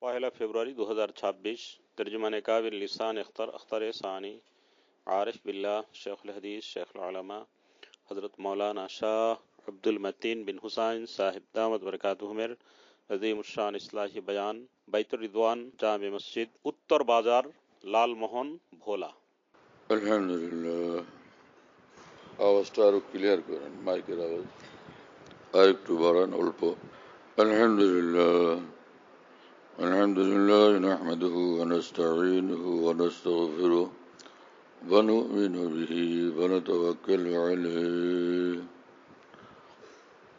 पहला फरवरी 2026 तर्जुमान काबिल लिसान अख्तर सानी आरिफ बिल्ला शेख हदीस शेख उलमा हज़रत मौलाना शाह अब्दुल मतीन बिन हुसैन साहिब दामत बरकातुहुमेर अज़ीम शान इस्लाही बयान बैतुर रिदवान जामे मस्जिद उत्तर बाजार लालमोहन भोला। আলহামদুলিল্লাহ। আওয়াজটা আরো ক্লিয়ার করেন, মাইকের আওয়াজ আর একটু বাড়ান অল্প। আলহামদুলিল্লাহ আলহামদুলিল্লাহ নাহমাদুহু ওয়া নাস্তাঈনুহু ওয়া নাস্তাগফিরুহ ওয়া নু'মিনু বিহি ওয়া নাতাওয়াক্কালু আলাইহি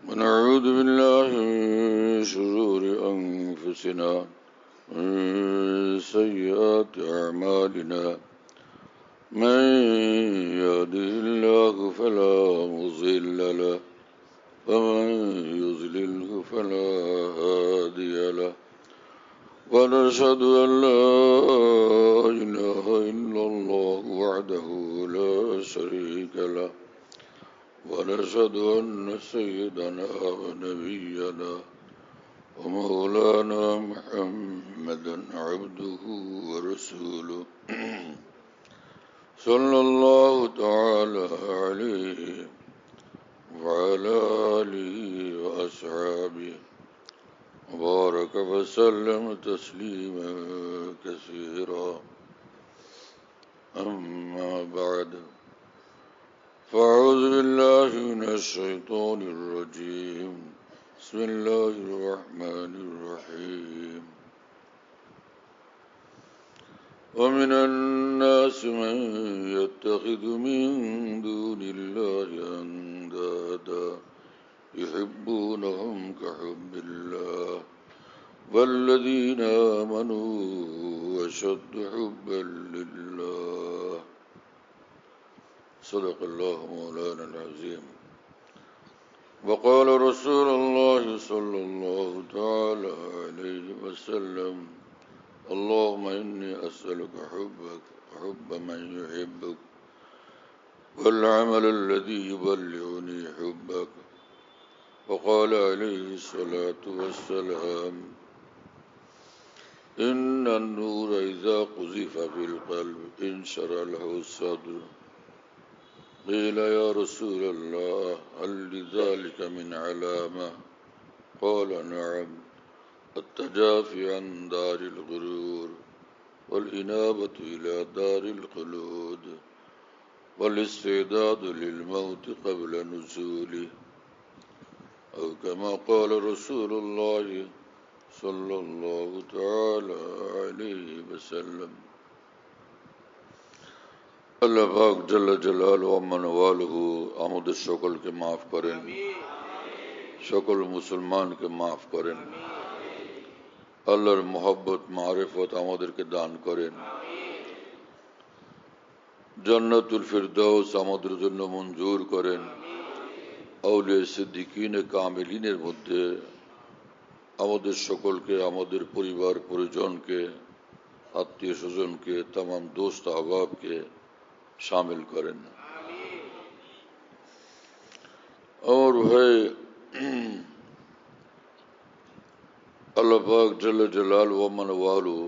ওয়া নাউযু বিল্লাহি মিন শুরুরি আনফুসিনা ওয়া মিন সাইয়্যাতি আ'মালিনা من يهده الله فلا مضل له ومن يضلله فلا هادي له ونشهد أن لا إله إلا الله وحده لا شريك له ونشهد أن سيدنا ونبينا ومولانا محمدا عبده ورسوله صلى الله تعالى عليه وعلى آله وأصحابه وبارك وسلم تسليما كثيرا أما بعد فأعوذ بالله من الشيطان الرجيم بسم الله الرحمن الرحيم ومن الناس من يتخذ من دون الله أندادا يحبونهم كحب الله والذين آمنوا أشد حبا لله صدق الله مولانا العظيم وقال رسول الله صلى الله تعالى عليه وسلم اللهم إني أسألك حبك وحب من يحبك والعمل الذي يبلغني حبك وقال عليه الصلاة والسلام إن النور إذا قذف في القلب انشرح له الصدر قيل يا رسول الله هل لذلك من علامة قال نعم التجافي عن دار الغرور والإنابة إلى دار الخلود والاستعداد للموت قبل نزوله أو كما قال رسول الله صلى الله تعالى عليه وسلم আল্লাহ পাক জাল্লা জালালুহু ওয়া মানওয়ালুহু আমাদের সকলকে মাফ করেন, সকল মুসলমানকে মাফ করেন, আল্লাহর মহব্বত মারিফত আমাদেরকে দান করেন, জান্নাতুল ফিরদাউস আমাদের জন্য মঞ্জুর করেন, আউলিয়া সিদ্দিকিন কামিলিনের মধ্যে আমাদের সকলকে, আমাদের পরিবার পরিজনকে, আত্মীয় স্বজনকে, तमाम दोस्त अहबाबके शामिल करें। और भाई আল্লাহ পাক জাল্লা জালালুহু ওয়া মানওয়ালুহু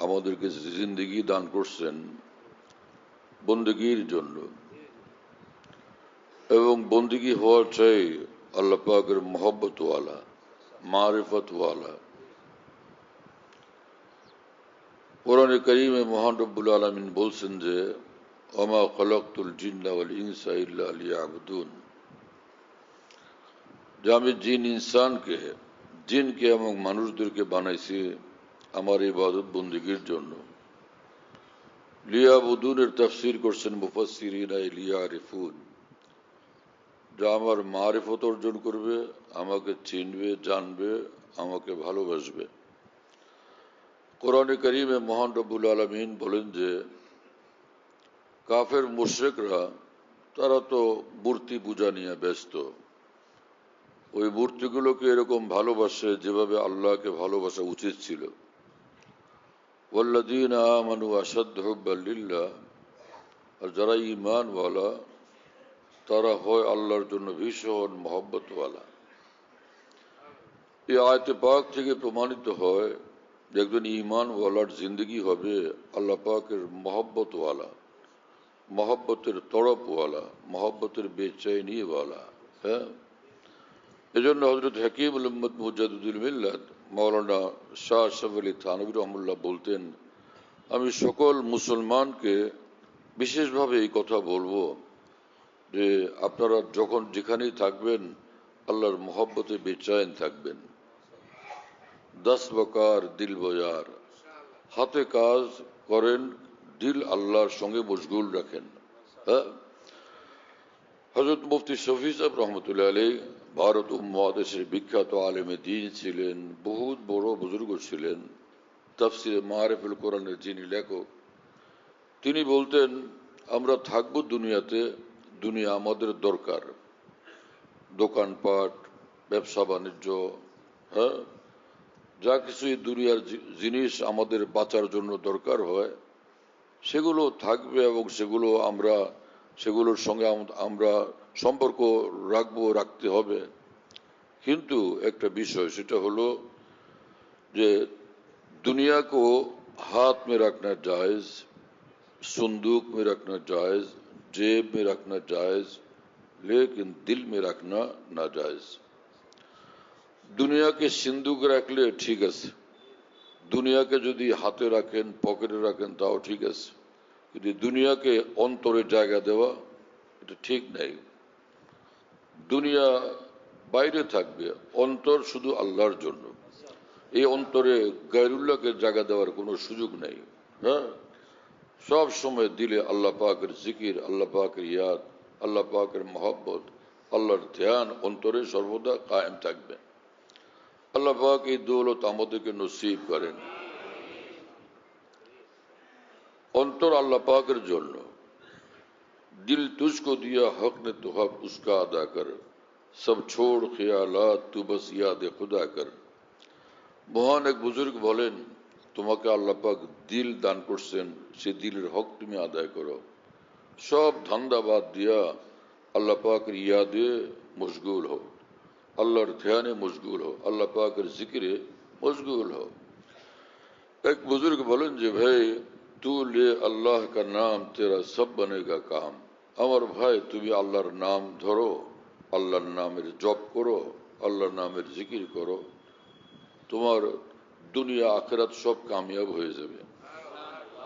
আমাদেরকে জিন্দেগি দান করছেন বন্দেগীর জন্য, এবং বন্দেগী হওয়ার চাই আল্লাহ পাকের মহব্বত ওয়ালা, মারিফত ওয়ালা। কোরআনে কারীমে মহান রব্বুল আলামিন বলছেন যে ওমা খালাকতুল জিন্না ওয়াল ইনসা ইল্লা লিয়াবুদুন, যে আমি জিনকে এবং মানুষদেরকে বানাইছি আমার ইবাদত বন্দেগীর জন্য। লিয়াবুদুনের তাফসীর করছেন মুফাসসিরিনা লিয়ারিফুন, যা আমার মারিফত অর্জন করবে, আমাকে চিনবে, জানবে, আমাকে ভালোবাসবে। কোরআনে কারীমে মহান রব্বুল আলামিন বলেন যে কাফের মুশরিকরা তারা তো মূর্তি পূজা নিয়ে ব্যস্ত, ওই মূর্তিগুলোকে এরকম ভালোবাসে যেভাবে আল্লাহকে ভালোবাসা উচিত ছিল। ওয়াল্লাযীনা আমানু আশাদ্দু হুব্বাল লিল্লাহ, আর যারা ঈমানওয়ালা তারা হয় আল্লাহর জন্য ভীষণ মহব্বতওয়ালা। এই আয়াতে পাক থেকে প্রমাণিত হয় একজন ঈমানওয়ালার জিন্দগি হবে আল্লাহ পাকের মহব্বতওয়ালা, মহব্বতের তড়পওয়ালা, মহব্বতের বেচैनीওয়ালা। হ্যাঁ, এজন্য হযরত হাকিম উল উম্মত মুজাদ্দিদুল মিল্লাত মাওলানা শাহ আশরাফ আলী থানভী রহমাতুল্লাহ বলতেন, আমি সকল মুসলমানকে বিশেষভাবে এই কথা বলবো যে আপনারা যখন যেখানেই থাকবেন আল্লাহর মহব্বতে বেচैन থাকবেন। 10 বকার দিল বয়ার, হাতে কাজ করেন, দিল আল্লাহর সঙ্গে মশগুল রাখেন। হ্যাঁ, হযরত মুফতি শফি সাহেব রহমতুল্লাহ আলাইহি ভারত উপমহাদেশের বিখ্যাত আলেমে দ্বীন ছিলেন, বহুত বড় বুজুর্গ ছিলেন, তাফসিরে মারিফুল কোরআনের যিনি লেখক। তিনি বলতেন, আমরা থাকবো দুনিয়াতে, দুনিয়া আমাদের দরকার, দোকানপাট, ব্যবসা বাণিজ্য, হ্যাঁ, যা কিছু এই দুনিয়ার জিনিস আমাদের বাঁচার জন্য দরকার হয় সেগুলো থাকবে এবং সেগুলোর সঙ্গে আমরা সম্পর্ক রাখতে হবে। কিন্তু একটা বিষয়, সেটা হলো যে दुनिया को हाथ में रखना जायज, संदूक में रखना जायज, जेब में रखना जायज, लेकिन दिल में रखना नाजायज। দুনিয়াকে সিন্ধুকে রাখলে ঠিক আছে, দুনিয়াকে যদি হাতে রাখেন, পকেটে রাখেন, তাও ঠিক আছে, কিন্তু দুনিয়াকে অন্তরে জায়গা দেওয়া এটা ঠিক নাই। দুনিয়া বাইরে থাকবে, অন্তর শুধু আল্লাহর জন্য। এই অন্তরে গায়রুল্লাহকে জায়গা দেওয়ার কোনো সুযোগ নেই। হ্যাঁ, সব সময় দিলে আল্লাহ পাকের জিকির, আল্লাহ পাকের ইয়াদ, আল্লাহ পাকের মহব্বত, আল্লাহর ধ্যান অন্তরে সর্বদা কায়েম থাকবে। আল্লাহ পাক এই দৌলত আমাদেরকে নসিব করেন। অন্তর আল্লাহ পাকের জন্য। दिल तुझको दिया हक ने तो हक उसका अदा कर, सब छोड़ ख्यालात तू बस याद खुदा कर। মহান এক বুজুর্গ বলেন, তোমাকে আল্লাহ পাক দিল দান করছেন, সে দিলের হক তুমি আদায় করো। সব ধান্দা বাদ দিয়া আল্লাহ পাকের ইয়াদে মশগুল হও, আল্লাহর ধ্যানে মশগুল হও, আল্লাহ পাকের জিকিরে মশগুল হও। এক বুজুর্গ বলেন যে ভাই, তু লে আল্লাহ কা নাম তেরা সব বনেগা কাম। আমার ভাই, তুমি আল্লাহর নাম ধরো, আল্লাহর নামের জপ করো, আল্লাহর নামের জিকির করো, তোমার দুনিয়া আখিরাত সব কামিয়াব হয়ে যাবে।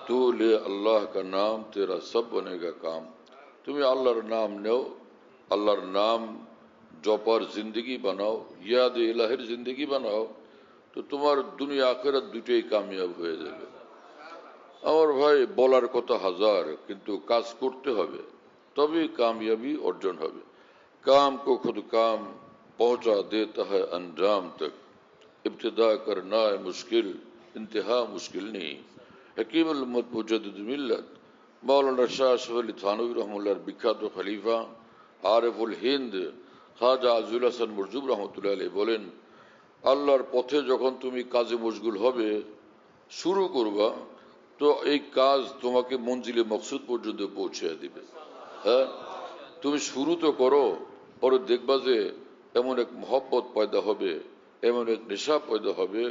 তু লে আল্লাহ কা নাম তেরা সব বনেগা কাম। তুমি আল্লাহর নাম নেও, আল্লাহর নাম জপার জিন্দগি বানাও, ইয়াদ ইলাহির জিন্দগি বানাও, তো তোমার দুনিয়া আখিরাত দুটোই কামিয়াব হয়ে যাবে। আমার ভাই, বলার কথা হাজার, কিন্তু কাজ করতে হবে, তবেই কামিয়াবি অর্জন হবে। काम को खुद काम पहुंचा देता है अंजाम तक, इब्तिदा करना है मुश्किल, इंतहा मुश्किल नहीं। हकीम उल उम्मत मुजद्दिद मिल्लत मौलाना शाह अशरफ अली थानवी रहमতুল্লাহর বিখ্যাত খলিফা আরিফুল হিন্দ খাজা আজুল হাসান মরজুব রহমতুল্লাহ আলাইহি বলেন, আল্লাহর পথে যখন তুমি কাজে মশগুল হবে, শুরু করবা, তো এই কাজ তোমাকে মঞ্জিলে মকসুদ পর্যন্ত পৌঁছে দিবে। হ্যাঁ, তুমি শুরু তো করো, পরে দেখবা যে এমন এক মহব্বত পয়দা হবে, এমন এক নেশা পয়দা হবে,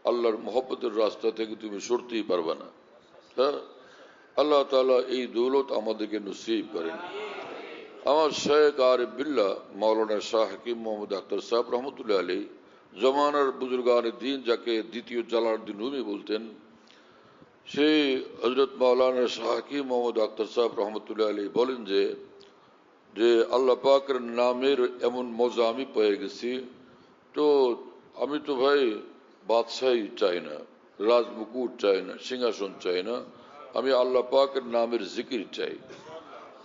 আল্লাহর মহব্বতের রাস্তা থেকে তুমি সরতেই পারবে না। হ্যাঁ, আল্লাহ তাআলা এই দৌলত আমাদেরকে নসিব করেন। আমার শেখ আরিফ বিল্লাহ মাওলানা শাহ হাকিম মোহাম্মদ আখতার সাহেব রহমতুল্লাহ আলাইহি, জমানার বুজুর্গান দ্বীন যাকে দ্বিতীয় জালালউদ্দিন রুমি বলতেন, সেই হযরত মাওলানা শাহ হাকিম মোহাম্মদ আখতার সাহেব রহমতুল্লাহ আলাইহি বলেন যে আল্লাহ পাকের নামের এমন মজা আমি পেয়ে গেছি, তো আমি তো ভাই বাদশাহী চাই না, রাজমুকুট চাই না, সিংহাসন চাই না, আমি আল্লাহ পাকের নামের জিকির চাই।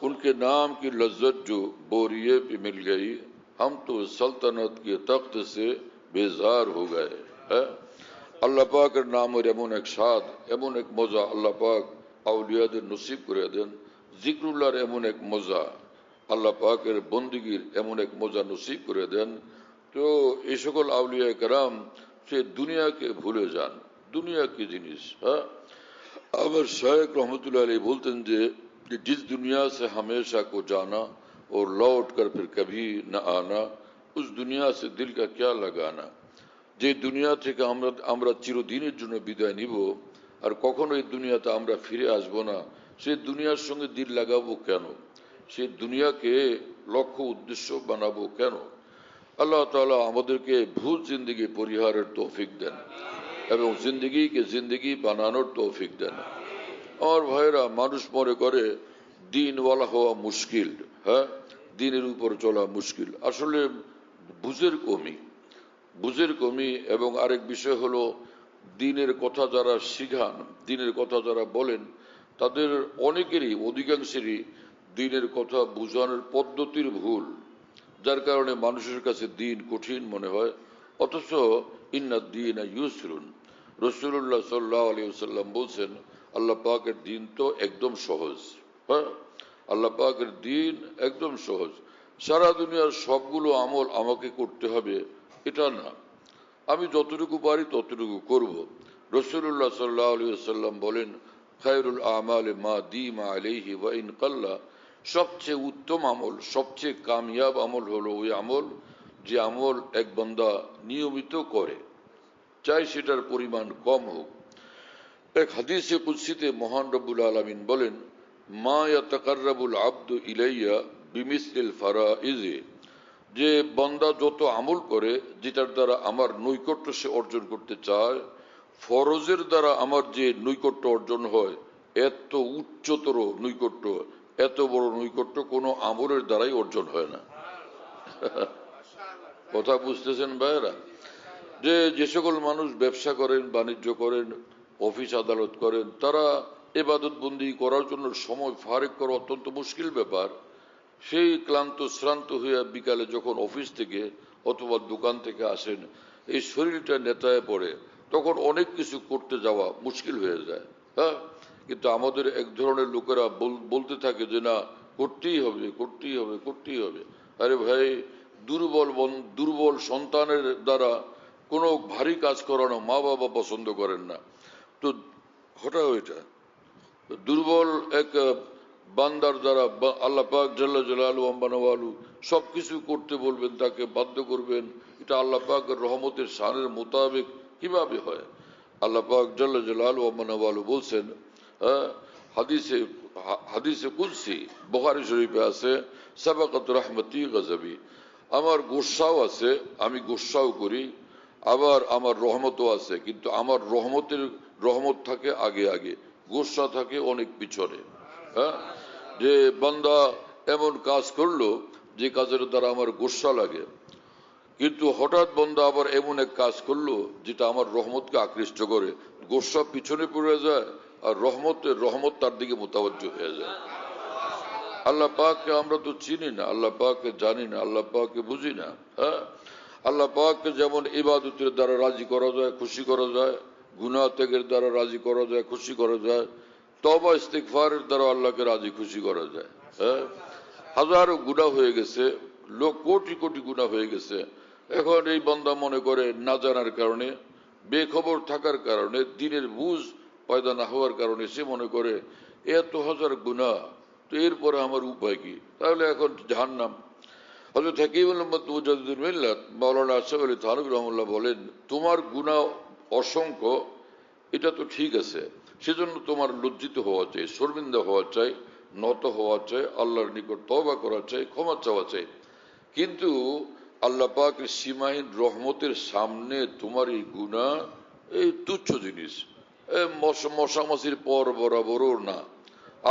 उनके नाम की लज्जत जो बोरिये पे मिल गई, हम तो सल्तनत के तख्त से बेजार हो गए। আল্লাহ পাকের নামের এমন এক স্বাদ, এমন এক মজা আল্লাহ পাক আউলিয়াদের নসিব করে দেন। জিকরুল্লাহর এমন এক মজা, আল্লাহ পাকের বন্দিগির এমন এক মজা নসিব করে দেন। তো এই সকল আউলিয়া কেরাম সে দুনিয়াকে ভুলে যান, দুনিয়া কি জিনিস। হ্যাঁ, আবার শায়েখ রহমতুল্লাহ আলাইহি বলতেন যে जिस दुनिया से हमेशा को जाना और लौट कर फिर कभी न आना, उस दुनिया से दिल का क्या लगाना। যে দুনিয়া থেকে আমরা চিরদিনের জন্য বিদায় নিব আর কখনো এই দুনিয়াতে আমরা ফিরে আসব না, সেই দুনিয়ার সঙ্গে দিল লাগাবো কেন? সেই দুনিয়াকে লক্ষ্য উদ্দেশ্য বানাবো কেন? আল্লাহ তাআলা আমাদেরকে ভূত জিন্দেগি পরিহারের তৌফিক দেন এবং জিন্দেগিকে জিন্দেগি বানানোর তৌফিক দেন। আমার ভাইরা, মানুষ মনে করে দিনওয়ালা হওয়া মুশকিল, হ্যাঁ, দিনের উপর চলা মুশকিল। আসলে বুঝের কমি এবং আরেক বিষয় হলো দিনের কথা যারা শিখান, দিনের কথা যারা বলেন, তাদের অনেকেরই, অধিকাংশেরই দিনের কথা বোঝানোর পদ্ধতির ভুল, যার কারণে মানুষের কাছে দিন কঠিন মনে হয়। অথচ ইন্না দ্বীন ইউসরুন, রাসূলুল্লাহ সাল্লাল্লাহু আলাইহি ওয়াসাল্লাম বলছেন আল্লাহ পাকের দিন তো একদম সহজ। হ্যাঁ, আল্লাহ পাকের দিন একদম সহজ। সারা দুনিয়ার সবগুলো আমল আমাকে করতে হবে এটা না, আমি যতটুকু পারি ততটুকু করব। রাসূলুল্লাহ সাল্লাল্লাহু আলাইহি ওয়াসাল্লাম বলেন খায়রুল আমালে মা দিমা আলাইহি ওয়া ইন কাল্লা, সবচেয়ে উত্তম আমল, সবচেয়ে কামিয়াব আমল হলো ওই আমল যে আমল এক বান্দা নিয়মিত করে, চাই সেটার পরিমাণ কম হোক। এক হাদিসে কুদসিতে মহান রব্বুল আলামিন বলেন মা ইয়াতাকাররাবুল আবদু ইলাইয়া বিমিসলিল ফারাইজি, যে বান্দা যত আমল করে যেটার দ্বারা আমার নৈকট্য সে অর্জন করতে চায়, ফরজের দ্বারা আমার যে নৈকট্য অর্জন হয় এত উচ্চতর নৈকট্য, এত বড় নৈকট্য কোনো আমলের দ্বারাই অর্জন হয় না। কথা বুঝতেছেন ভাইয়েরা? যে সকল মানুষ ব্যবসা করেন, বাণিজ্য করেন, অফিস আদালত করেন, তারা ইবাদত বন্দি করার জন্য সময় ফারেক করা অত্যন্ত মুশকিল ব্যাপার। সেই ক্লান্ত শ্রান্ত হয়ে বিকালে যখন অফিস থেকে অথবা দোকান থেকে আসেন, এই শরীরটা নেতায় পড়ে, তখন অনেক কিছু করতে যাওয়া মুশকিল হয়ে যায়। হ্যাঁ, কিন্তু আমাদের এক ধরনের লোকেরা বলতে থাকে যে না, করতেই হবে, করতেই হবে, করতেই হবে। আরে ভাই, দুর্বল সন্তানের দ্বারা কোনো ভারী কাজ করানো মা বাবা পছন্দ করেন না। তো হঠাৎ এটা দুর্বল এক বান্দার দ্বারা আল্লাহ পাক জাল্লা জালালু আম্বানওয়ালু সবকিছু করতে বলবেন, তাকে বাধ্য করবেন, এটা আল্লাহ পাকের রহমতের শানের মোতাবেক কিভাবে হয়? আল্লাহ পাক জাল্লা জালালু আম্বানওয়ালু বলছেন, হাদিসে কুদসি বুখারী শরীফে আছে, সাবাকাত রাহমাতি গজবি, আমার গোসাও আছে, আমি গোসাও করি, আবার আমার রহমতও আছে, কিন্তু আমার রহমত থাকে আগে আগে, গোসা থাকে অনেক পিছনে। হ্যাঁ, যে বান্দা এমন কাজ করলো যে কাজের দ্বারা আমার গোসা লাগে, কিন্তু হঠাৎ বান্দা আবার এমন এক কাজ করলো যেটা আমার রহমতকে আকৃষ্ট করে, গোসা পিছনে পড়ে যায় আর রহমত তার দিকে মোতাবজ্জ হয়ে যায়। আল্লাহ পাককে আমরা তো চিনি না, আল্লাহ পাককে জানি না, আল্লাহ পাককে বুঝি না। হ্যাঁ, আল্লাহ পাককে যেমন ইবাদতের দ্বারা রাজি করা যায়, খুশি করা যায়, গুনাহ ত্যাগের দ্বারা রাজি করা যায়, খুশি করা যায়, তওবা ইস্তিগফারের দ্বারা আল্লাহকে রাজি খুশি করা যায়। হ্যাঁ, হাজারো গুনাহ হয়ে গেছে, কোটি কোটি গুনাহ হয়ে গেছে। এখন এই বান্দা মনে করে না জানার কারণে, বেখবর থাকার কারণে, দিনের বুঝ পয়দা না হওয়ার কারণে সে মনে করে এত হাজার গুনাহ, তো এরপরে আমার উপায় কি? তাহলে এখন জাহান্নাম। হযরত হাকিমুল উম্মত মুজাদ্দিদুল মিল্লাত মাওলানা আশরাফ আলী থানভী রাহমাতুল্লাহ বলেন, তোমার গুনাহ অসংখ্য, এটা তো ঠিক আছে, সেজন্য তোমার লজ্জিত হওয়া চাই, শর্মিন্দা হওয়া চাই, নত হওয়া চাই, আল্লাহর নিকট তওবা করা চাই, ক্ষমা চাওয়া চাই। কিন্তু আল্লাহ পাকের সীমাহীন রহমতের সামনে তোমার এই গুনাহ এই তুচ্ছ জিনিস, মশামাছির পর বরাবরও না।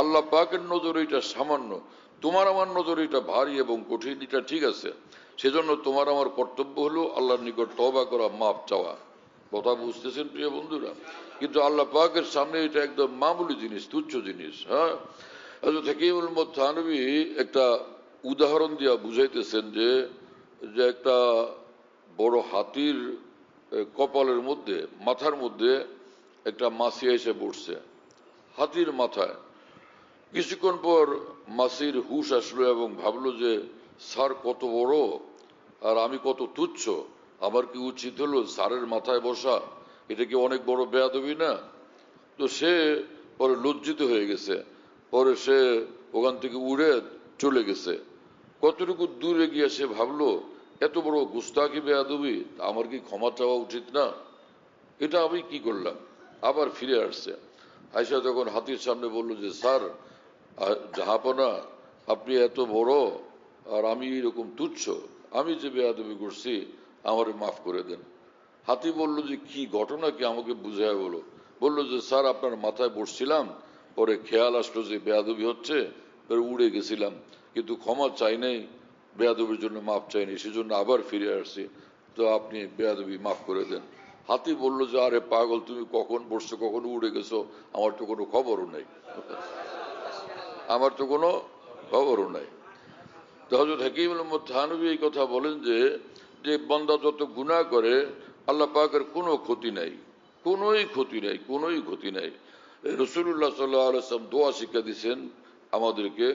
আল্লাহ পাকের নজরে এটা সামান্য, তোমার আমার নজরে এটা ভারী এবং কঠিন, এটা ঠিক আছে। সেজন্য তোমার আমার কর্তব্য হলো আল্লাহর নিকট তওবা করা, মাপ চাওয়া। কথা বুঝতেছেন প্রিয় বন্ধুরা? কিন্তু আল্লাহ পাকের সামনে এটা একদম মামুলি জিনিস, তুচ্ছ জিনিস। হ্যাঁ, হযরত হাকিমুল উম্মত থানভী একটা উদাহরণ দিয়া বুঝাইতেছেন যে একটা বড় হাতির কপালের মধ্যে, মাথার মধ্যে একটা মাছি এসে পড়ছে, হাতির মাথায়। কিছুক্ষণ পর মাছির হুশ আসলো এবং ভাবলো যে স্যার কত বড় আর আমি কত তুচ্ছ, আমার কি উচিত হলো স্যারের মাথায় বসা? এটা কি অনেক বড় বেয়াদবি না? তো সে পরে লজ্জিত হয়ে গেছে, পরে সে ওখান থেকে উড়ে চলে গেছে। কতটুকু দূরে গিয়ে সে ভাবলো এত বড় গুস্তাকি বেয়াদবি, আমার কি ক্ষমা চাওয়া উচিত না? এটা আমি কি করলাম? আবার ফিরে আসছে। আয়সা যখন হাতির সামনে বলল যে স্যার, জাহাপনা, আপনি এত বড় আর আমি এরকম তুচ্ছ, আমি যে বেয়াদবি করছি আমারে মাফ করে দেন। হাতি বলল যে কি ঘটনা কি, আমাকে বুঝায় বলো। বলল যে স্যার, আপনার মাথায় বসছিলাম, পরে খেয়াল আসলো যে বেয়াদবি হচ্ছে, উড়ে গেছিলাম, কিন্তু ক্ষমা চাই নাই, বেয়াদবির জন্য মাফ চাইনি, সেজন্য আবার ফিরে আসছি, তো আপনি বেয়াদবি মাফ করে দেন। হাতি বলল যে আরে পাগল, তুমি কখন বসছো, কখন উড়ে গেছো, আমার তো কোনো খবরও নাই, আমার তো কোনো খবরও নাই। তো হযরত হাকিম আল থানভী এই কথা বলেন যে যে বান্দা যত গুনাহ করে আল্লাহ পাকের কোনো ক্ষতি নাই, কোনোই ক্ষতি নাই, কোনোই ক্ষতি নাই। রাসূলুল্লাহ সাল্লাল্লাহু আলাইহি ওয়াসাল্লাম দোয়া শিক্ষা দিয়েছেন আমাদেরকে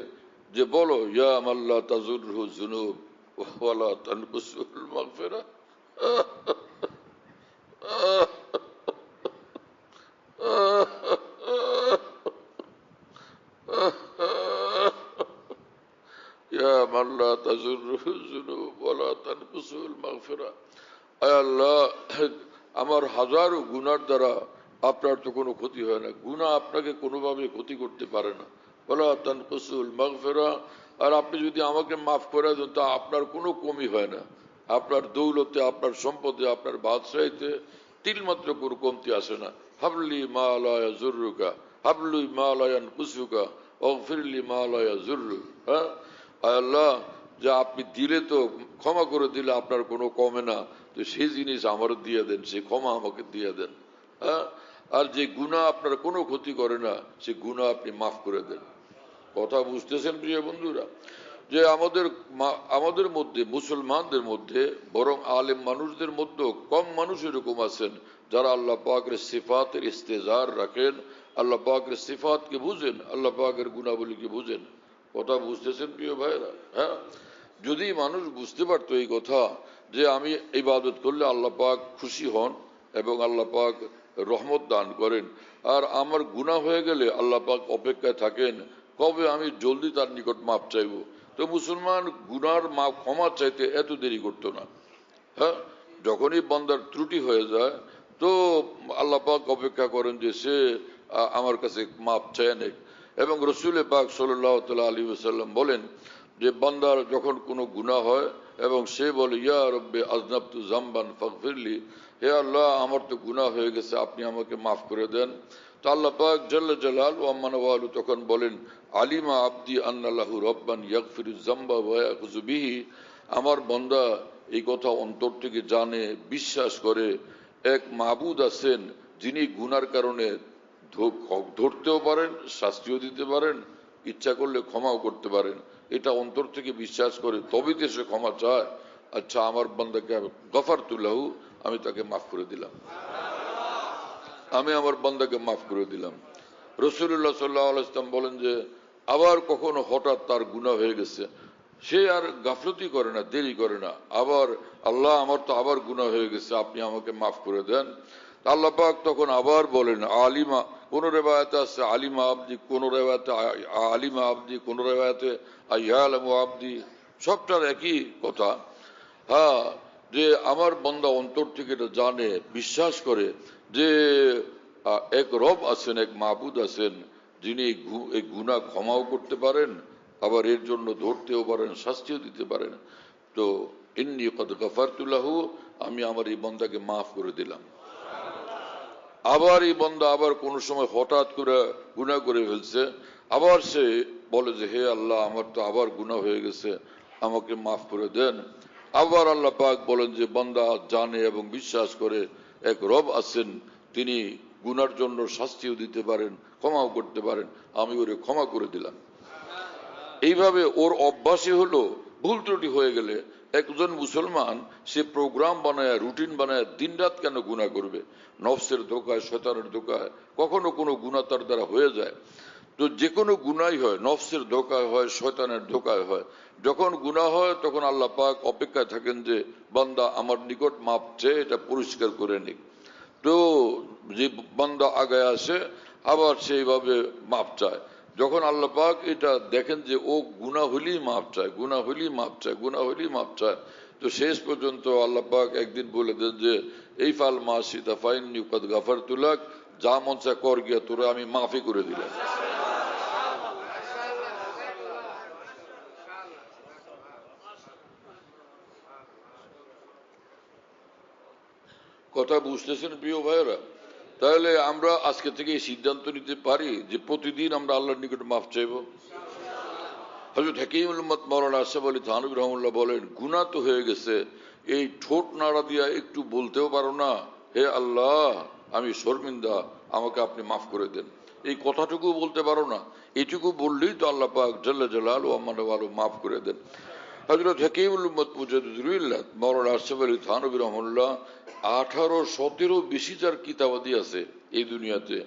যে বলো ইয়া মাল্লা তাজুরহু যুনুব ওয়ালা তানকুসুল মাগফিরা। ইয়া মাল্লা তাজুরহু যুনুব ওয়ালা তানকুসুল মাগফিরা। আয় আল্লাহ, আমার হাজারো গুনার দ্বারা আপনার তো কোনো ক্ষতি হয় না, গুনাহ আপনাকে কোনোভাবে ক্ষতি করতে পারে না। ওয়ালা তানকুসুল মাগফিরা, আর আপনি যদি আমাকে মাফ করে দেন তা আপনার কোনো কমি হয় না, আপনার দৌলতে, আপনার সম্পদে, আপনার বাদশাহীতে তিলমাত্র কোনো কমতি আসে না। হাবলি মা লা ইয়াজুররুকা, হাবলি মা লা ইয়ানকুসুকা, ওগফিরলি মা লা ইয়াজুররু। হ্যাঁ, আয় আল্লাহ, যে আপনি দিলে তো, ক্ষমা করে দিলে আপনার কোনো কমে না, তো সেই জিনিস আমার দিয়ে দেন, সেই ক্ষমা আমাকে দিয়ে দেন। হ্যাঁ, আর যে গুনাহ আপনার কোনো ক্ষতি করে না, সে গুনাহ আপনি মাফ করে দেন। কথা বুঝতেছেন প্রিয় বন্ধুরা? যে আমাদের মধ্যে, মুসলমানদের মধ্যে, বরং আলেম মানুষদের মধ্যেও কম মানুষ এরকম আছেন যারা আল্লাহ পাকের সিফাতের ইস্তেজার রাখেন, আল্লাহ পাকের সিফাতকে বুঝেন, আল্লাহ পাকের গুণাবলীকে বুঝেন। কথা বুঝতেছেন প্রিয় ভাইরা? হ্যাঁ, যদি মানুষ বুঝতে পারতো এই কথা যে আমি ইবাদত করলে আল্লাহ পাক খুশি হন এবং আল্লাহ পাক রহমত দান করেন, আর আমার গুনাহ হয়ে গেলে আল্লাহ পাক অপেক্ষায় থাকেন কবে আমি জলদি তার নিকট মাপ চাইব, তো মুসলমান গুনার মাপ ক্ষমা চাইতে এত দেরি করতো না। হ্যাঁ, যখনই বান্দার ত্রুটি হয়ে যায় তো আল্লাহ পাক অপেক্ষা করেন যে সে আমার কাছে মাপ চায় নেই। এবং রসুল পাক সাল্লাল্লাহু তাআলা আলাইহি ওয়াসাল্লাম বলেন যে বান্দার যখন কোনো গুনাহ হয় এবং সে বলে ইয়া রব্বে আযনাবতু যামবান ফাগফিরলি, হে আল্লাহ, আমার তো গুনাহ হয়ে গেছে, আপনি আমাকে মাফ করে দেন, তো আল্লাহ পাক জাল্লা জালালু ওয়া মানওয়ালু তখন বলেন আলিমা আবদি আন্না লাহু রব্বান ইয়াগফিরুয যামবা ওয়া ইয়াখুযু বিহি, আমার বান্দা এই কথা অন্তর থেকে জানে, বিশ্বাস করে এক মাবুদ আছেন যিনি গুনার কারণে ধরতেও পারেন, শাস্তিও দিতে পারেন, ইচ্ছা করলে ক্ষমাও করতে পারেন, এটা অন্তর থেকে বিশ্বাস করে তবেই তো সে ক্ষমা চায়। আচ্ছা, আমার বান্দাকে গফারতু লাহু, আমি তাকে মাফ করে দিলাম, আমি আমার বান্দাকে মাফ করে দিলাম। রাসূলুল্লাহ সাল্লাল্লাহু আলাইহি ওয়াসাল্লাম বলেন যে আবার কখনো হঠাৎ তার গুনাহ হয়ে গেছে, সে আর গাফলতি করে না, দেরি করে না, আবার আল্লাহ আমার তো আবার গুনাহ হয়ে গেছে, আপনি আমাকে মাফ করে দেন। আল্লাহ পাক তখন আবার বলেন আলিমা, কোন রেওয়ায়েতে আছে আলিমা আবদি, কোন রেওয়ায়েতে আলিমা আবদি, কোন রেওয়ায়েতে ইয়ালামু আবদি, সবটার একই কথা। হ্যাঁ, যে আমার বান্দা অন্তর থেকে এটা জানে, বিশ্বাস করে যে এক রব আছেন, এক মাবুদ আছেন যিনি এই গুনাহ ক্ষমাও করতে পারেন, আবার এর জন্য ধরতেও পারেন, শাস্তিও দিতে পারেন। তো ইন্নী কদ গফারতু লাহু, আমি আমার এই বান্দাকে মাফ করে দিলাম। আবার এই বান্দা আবার কোন সময় হঠাৎ করে গুনাহ করে ফেলছে, আবার সে বলে যে হে আল্লাহ, আমার তো আবার গুনাহ হয়ে গেছে, আমাকে মাফ করে দেন। আবার আল্লাহ পাক বলেন যে বান্দা জানে এবং বিশ্বাস করে এক রব আছেন, তিনি গুনার জন্য শাস্তিও দিতে পারেন, ক্ষমাও করতে পারেন, আমি ওরে ক্ষমা করে দিলাম। এইভাবে ওর অভ্যাসই হলো ভুল ত্রুটি হয়ে গেলে একজন মুসলমান সে প্রোগ্রাম বানায়, রুটিন বানায় দিন রাত কেন গুনাহ করবে, নফসের ধোকায়, শয়তানের ধোকায় কখনো কোনো গুনাহ তার দ্বারা হয়ে যায়। তো যে কোনো গুনাহই হয়, নফসের ধোকায় হয়, শয়তানের ধোকায় হয়। যখন গুনাহ হয় তখন আল্লাহ পাক অপেক্ষায় থাকেন যে বান্দা আমার নিকট মাপ চেয়ে এটা পরিষ্কার করে নিক। তো যে বান্দা আগায় আসে আবার সেইভাবে মাপ চায়, যখন আল্লাহ পাক এটা দেখেন যে ও গুনাহ হইলেই মাপ চায়, গুনাহ হইলেই মাপ চায়, গুনাহ হইলেই মাপ চায়, তো তো শেষ পর্যন্ত আল্লাহ পাক একদিন বলে দেন যে এই ফাল মাসিতা ফাইন্নি কদ গাফারতু লাক, যা মন চা কর গিয়া তোরা আমি মাফি করে দিলাম। কথা বুঝতেছেন প্রিয় ভাইয়েরা? তাহলে আমরা আজকে থেকে এই সিদ্ধান্ত নিতে পারি যে প্রতিদিন আমরা আল্লাহর নিকট মাফ চাইব। হযরত হাকিমুল উম্মত মাওলানা আশরাফ আলী থানভী রাহমাতুল্লাহ বলেন, গুনাহ তো হয়ে গেছে, এই ঠোঁট নাড়া দিয়া একটু বলতেও পারো না, হে আল্লাহ আমি শর্মিন্দা, আমাকে আপনি মাফ করে দেন। এই কথাটুকু বলতে পারো না, এইটুকু বললেই তো আল্লাহ পাক জাল্লা জালালু আমানু মাফ করে দেন। হযরত হাকিমুল উম্মত মুজাদ্দিদুল মিল্লাত মাওলানা আশরাফ আলী থানভী রাহমাতুল্লাহ 18-17 বেশি যার কিতাবাদি আছে এই দুনিয়াতে।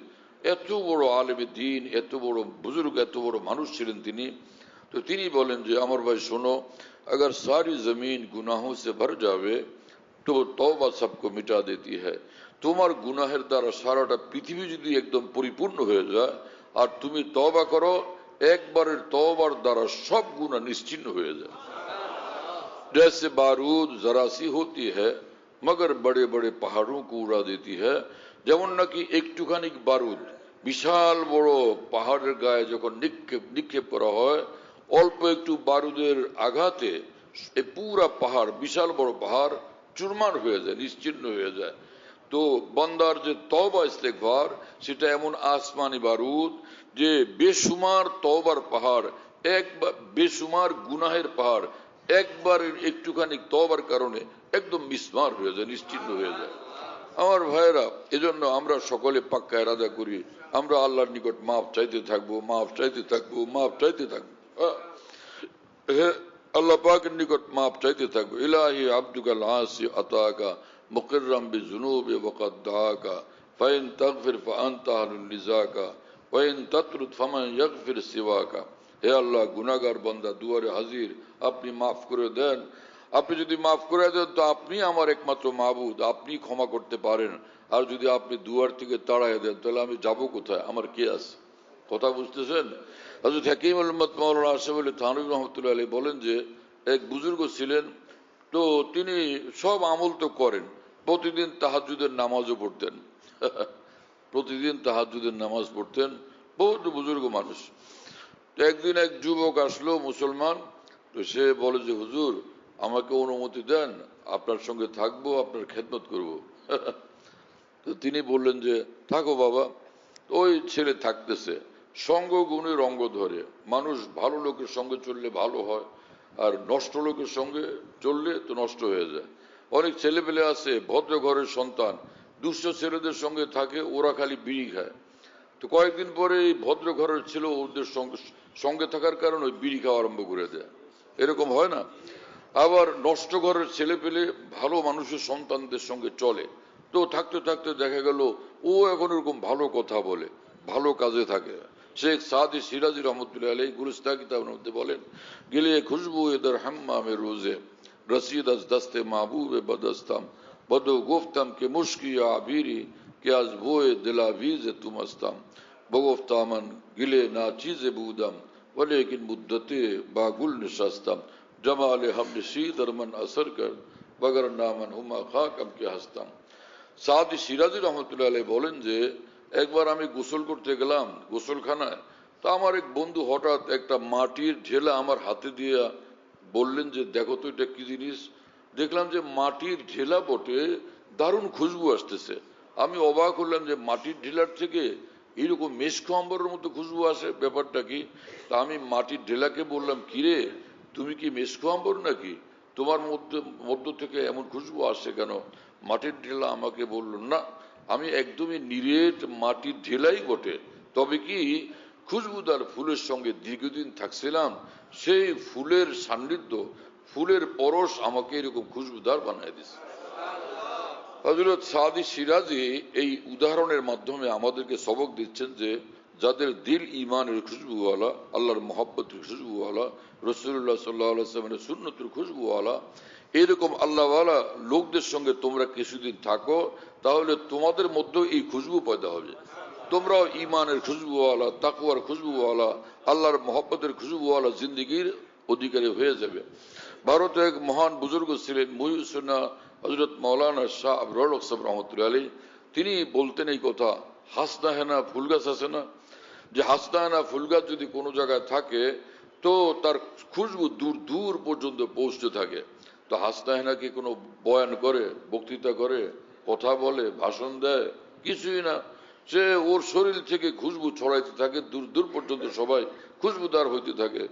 এত বড় আলেমে দ্বীন, এত বড় বুজুর্গ, এত বড় মানুষ ছিলেন তিনি। তো তিনি বলেন যে আমার ভাই শোনো, अगर सारी जमीन गुनाहों से भर जावे तो तौबा सबको मिटा देती है। তোমার গুনাহের দ্বারা সারাটা পৃথিবী যদি একদম পরিপূর্ণ হয়ে যায় আর তুমি তওবা করো, একবারের তওবার দ্বারা সব গুনাহ নিশ্চিহ্ন হয়ে যায়। जैसे बारूद जरा सी होती है मगर बड़े बड़े पहाड़ों को उड़ा देती है। যেমন নাকি একটুখানি বারুদ বিশাল বড় পাহাড়ের গায়ে যখন নিক্ষেপ করা হয়, অল্প একটু বারুদের আঘাতে এই পুরা পাহাড়, বিশাল বড় পাহাড় চুরমার হয়ে যায়, নিশ্চিহ্ন হয়ে যায়। তো বান্দার যে তওবা ইস্তেগফার, সেটা এমন আসমানি বারুদ যে বেসুমার তওবার পাহাড়, একবার বেসুমার গুনাহের পাহাড় একবার একটুখানি তওবার কারণে একদম মিসমার হয়ে যায়, নিশ্চিহ্ন হয়ে যায়। আমার ভাইয়েরা, এজন্য আমরা সকলে পাক্কা ইরাদা করি, আমরা আল্লাহর নিকট মাফ চাইতে থাকবো, মাফ চাইতে থাকবো, মাফ চাইতে থাকবো। আল্লাহ পাকের নিকট মাফ চাইতে থাকবো। ইলাহি আব্দুকাল আসি আতাকা মুকিররাম বিযুনুবি ওয়াকাদ দাআকা ফাইন তাগফির ফাআনতা আহলুল লিজাকা ওয়াইন তাতরুদ ফামান ইয়াগফির সিওয়াকা। হে আল্লাহ, গুনাহগার বান্দা দুয়ারে হাজির, আপনি মাফ করে দেন। আপনি যদি মাফ করে দেন তো আপনি আমার একমাত্র মাবুদ, আপনি ক্ষমা করতে পারেন। আর যদি আপনি দুয়ার থেকে তাড়াইয়া দেন তাহলে আমি যাব কোথায়, আমার কে আছে? কথা বুঝতেছেন? হযরত হাকিমুল উম্মত মাওলানা আশরাফ আলী থানভী রাহমাতুল্লাহ আলাইহি বলেন যে এক বুজুর্গ ছিলেন, তো তিনি সব আমল তো করেন, প্রতিদিন তাহাজ্জুদের নামাজও পড়তেন। প্রতিদিন তাহাজ্জুদের নামাজ পড়তেন, বহুত বুজুর্গ মানুষ। তো একদিন এক যুবক আসলো মুসলমান, তো সে বলে যে হুজুর আমাকে অনুমতি দেন, আপনার সঙ্গে থাকবো, আপনার খেদমত করব। তো তিনি বললেন যে থাকো বাবা। ওই ছেলে থাকতেছে, সঙ্গ গুণে রঙ্গ ধরে। মানুষ ভালো লোকের সঙ্গে চললে ভালো হয়, আর নষ্ট লোকের সঙ্গে চললে তো নষ্ট হয়ে যায়। অনেক ছেলে পেলে আছে ভদ্র ঘরের সন্তান, দুষ্ট ছেলেদের সঙ্গে থাকে, ওরা খালি বিড়ি খায়। তো কয়েকদিন পরে এই ভদ্র ঘরের ছেলে ওদের সঙ্গে থাকার কারণে ওই বিড়ি খাওয়া আরম্ভ করে দেয়। এরকম হয় না? আবার নষ্ট ঘরের ছেলে পেলে ভালো মানুষের সন্তানদের সঙ্গে চলে, তো থাকতে থাকতে দেখা গেল ও এখন এরকম ভালো কথা বলে, ভালো কাজে থাকে। শেখ সাদি সিরাজি রহমতুল্লাহ আলাইহি গুলিস্তান কিতাবের মধ্যে বলেন, গিলে খুশবু এদার হাম্মামে রোজে রসিদ আজ দস্তে মাহবুবে বদস্তাম বদো গুফতাম কে মুশকি আবিরি কে আজ ভোয়ে দিলাভিজে তুমস্তাম বগোফতামন গিলে না চিজে বুদম वलेकिन मुद्दते बागुल निशास्ताम जमाले हमने सी दरमन असर कर बगर नामन हुमा खाकम के हस्ताम। সাদি সিরাজি রহমতুল্লাহ আলাইহি বলেন যে একবার আমি গোসল করতে গেলাম গোসলখানায়, তা আমার এক বন্ধু হঠাৎ একটা মাটির ঢেলা আমার হাতে দিয়ে বললেন যে দেখো তো এটা কি জিনিস। দেখলাম যে মাটির ঢেলা বটে, দারুণ খুশবু আসতেছে। আমি অবাক হলাম যে মাটির ঢেলার থেকে এইরকম মেশকো আম্বরের মতো খুশবু আসে, ব্যাপারটা কি? তা আমি মাটির ঢেলাকে বললাম, কিরে তুমি কি মেশকো আম্বর নাকি, তোমার মধ্য থেকে এমন খুশবু আসে কেন? মাটির ঢেলা আমাকে বলল, না আমি একদমই নিরেট মাটির ঢেলাই বটে, তবে কি খুশবুদার ফুলের সঙ্গে দীর্ঘদিন থাকছিলাম, সেই ফুলের সান্নিধ্য, ফুলের পরশ আমাকে এরকম খুশবুদার বানায় দিছে। হযরত সাদি সিরাজি এই উদাহরণের মাধ্যমে আমাদেরকে সবক দিচ্ছেন যে যাদের দিল ইমানের খুশবুওয়ালা, আল্লাহর মহব্বতের খুশবুওয়ালা, রাসূলুল্লাহ সাল্লাল্লাহু আলাইহি ওয়াসাল্লামের সুন্নতের খুশবুওয়ালা, এরকম আল্লাহওয়ালা লোকদের সঙ্গে তোমরা কিছুদিন থাকো, তাহলে তোমাদের মধ্যে এই খুশবু পয়দা হবে। তোমরাও ইমানের খুশবুওয়ালা, তাকওয়ার খুশবুওয়ালা, আল্লাহর মহব্বতের খুশবুওয়ালা জিন্দেগির অধিকারী হয়ে যাবে। ভারতে এক মহান বুজুর্গ ছিলেন মুহিউসুন্নাহ হযরত মাওলানা শাহ আবরার সাহেব রহমতুল্লাহ আলাইহি। তিনি বলতেন এই কথা, হাসনা হেনা ফুল গাছ আছে না, যে হাসনা হেনা ফুল গাছ যদি কোনো জায়গায় থাকে তো তার খুশবু দূর দূর পর্যন্ত পৌঁছতে থাকে। তো হাসনা হেনা কি কোনো বয়ান করে, বক্তৃতা করে, কথা বলে, ভাষণ দেয়? কিছুই না। সে ওর শরীর থেকে খুশবু ছড়াইতে থাকে, দূর দূর পর্যন্ত সবাই খুশবুদার হইতে থাকে।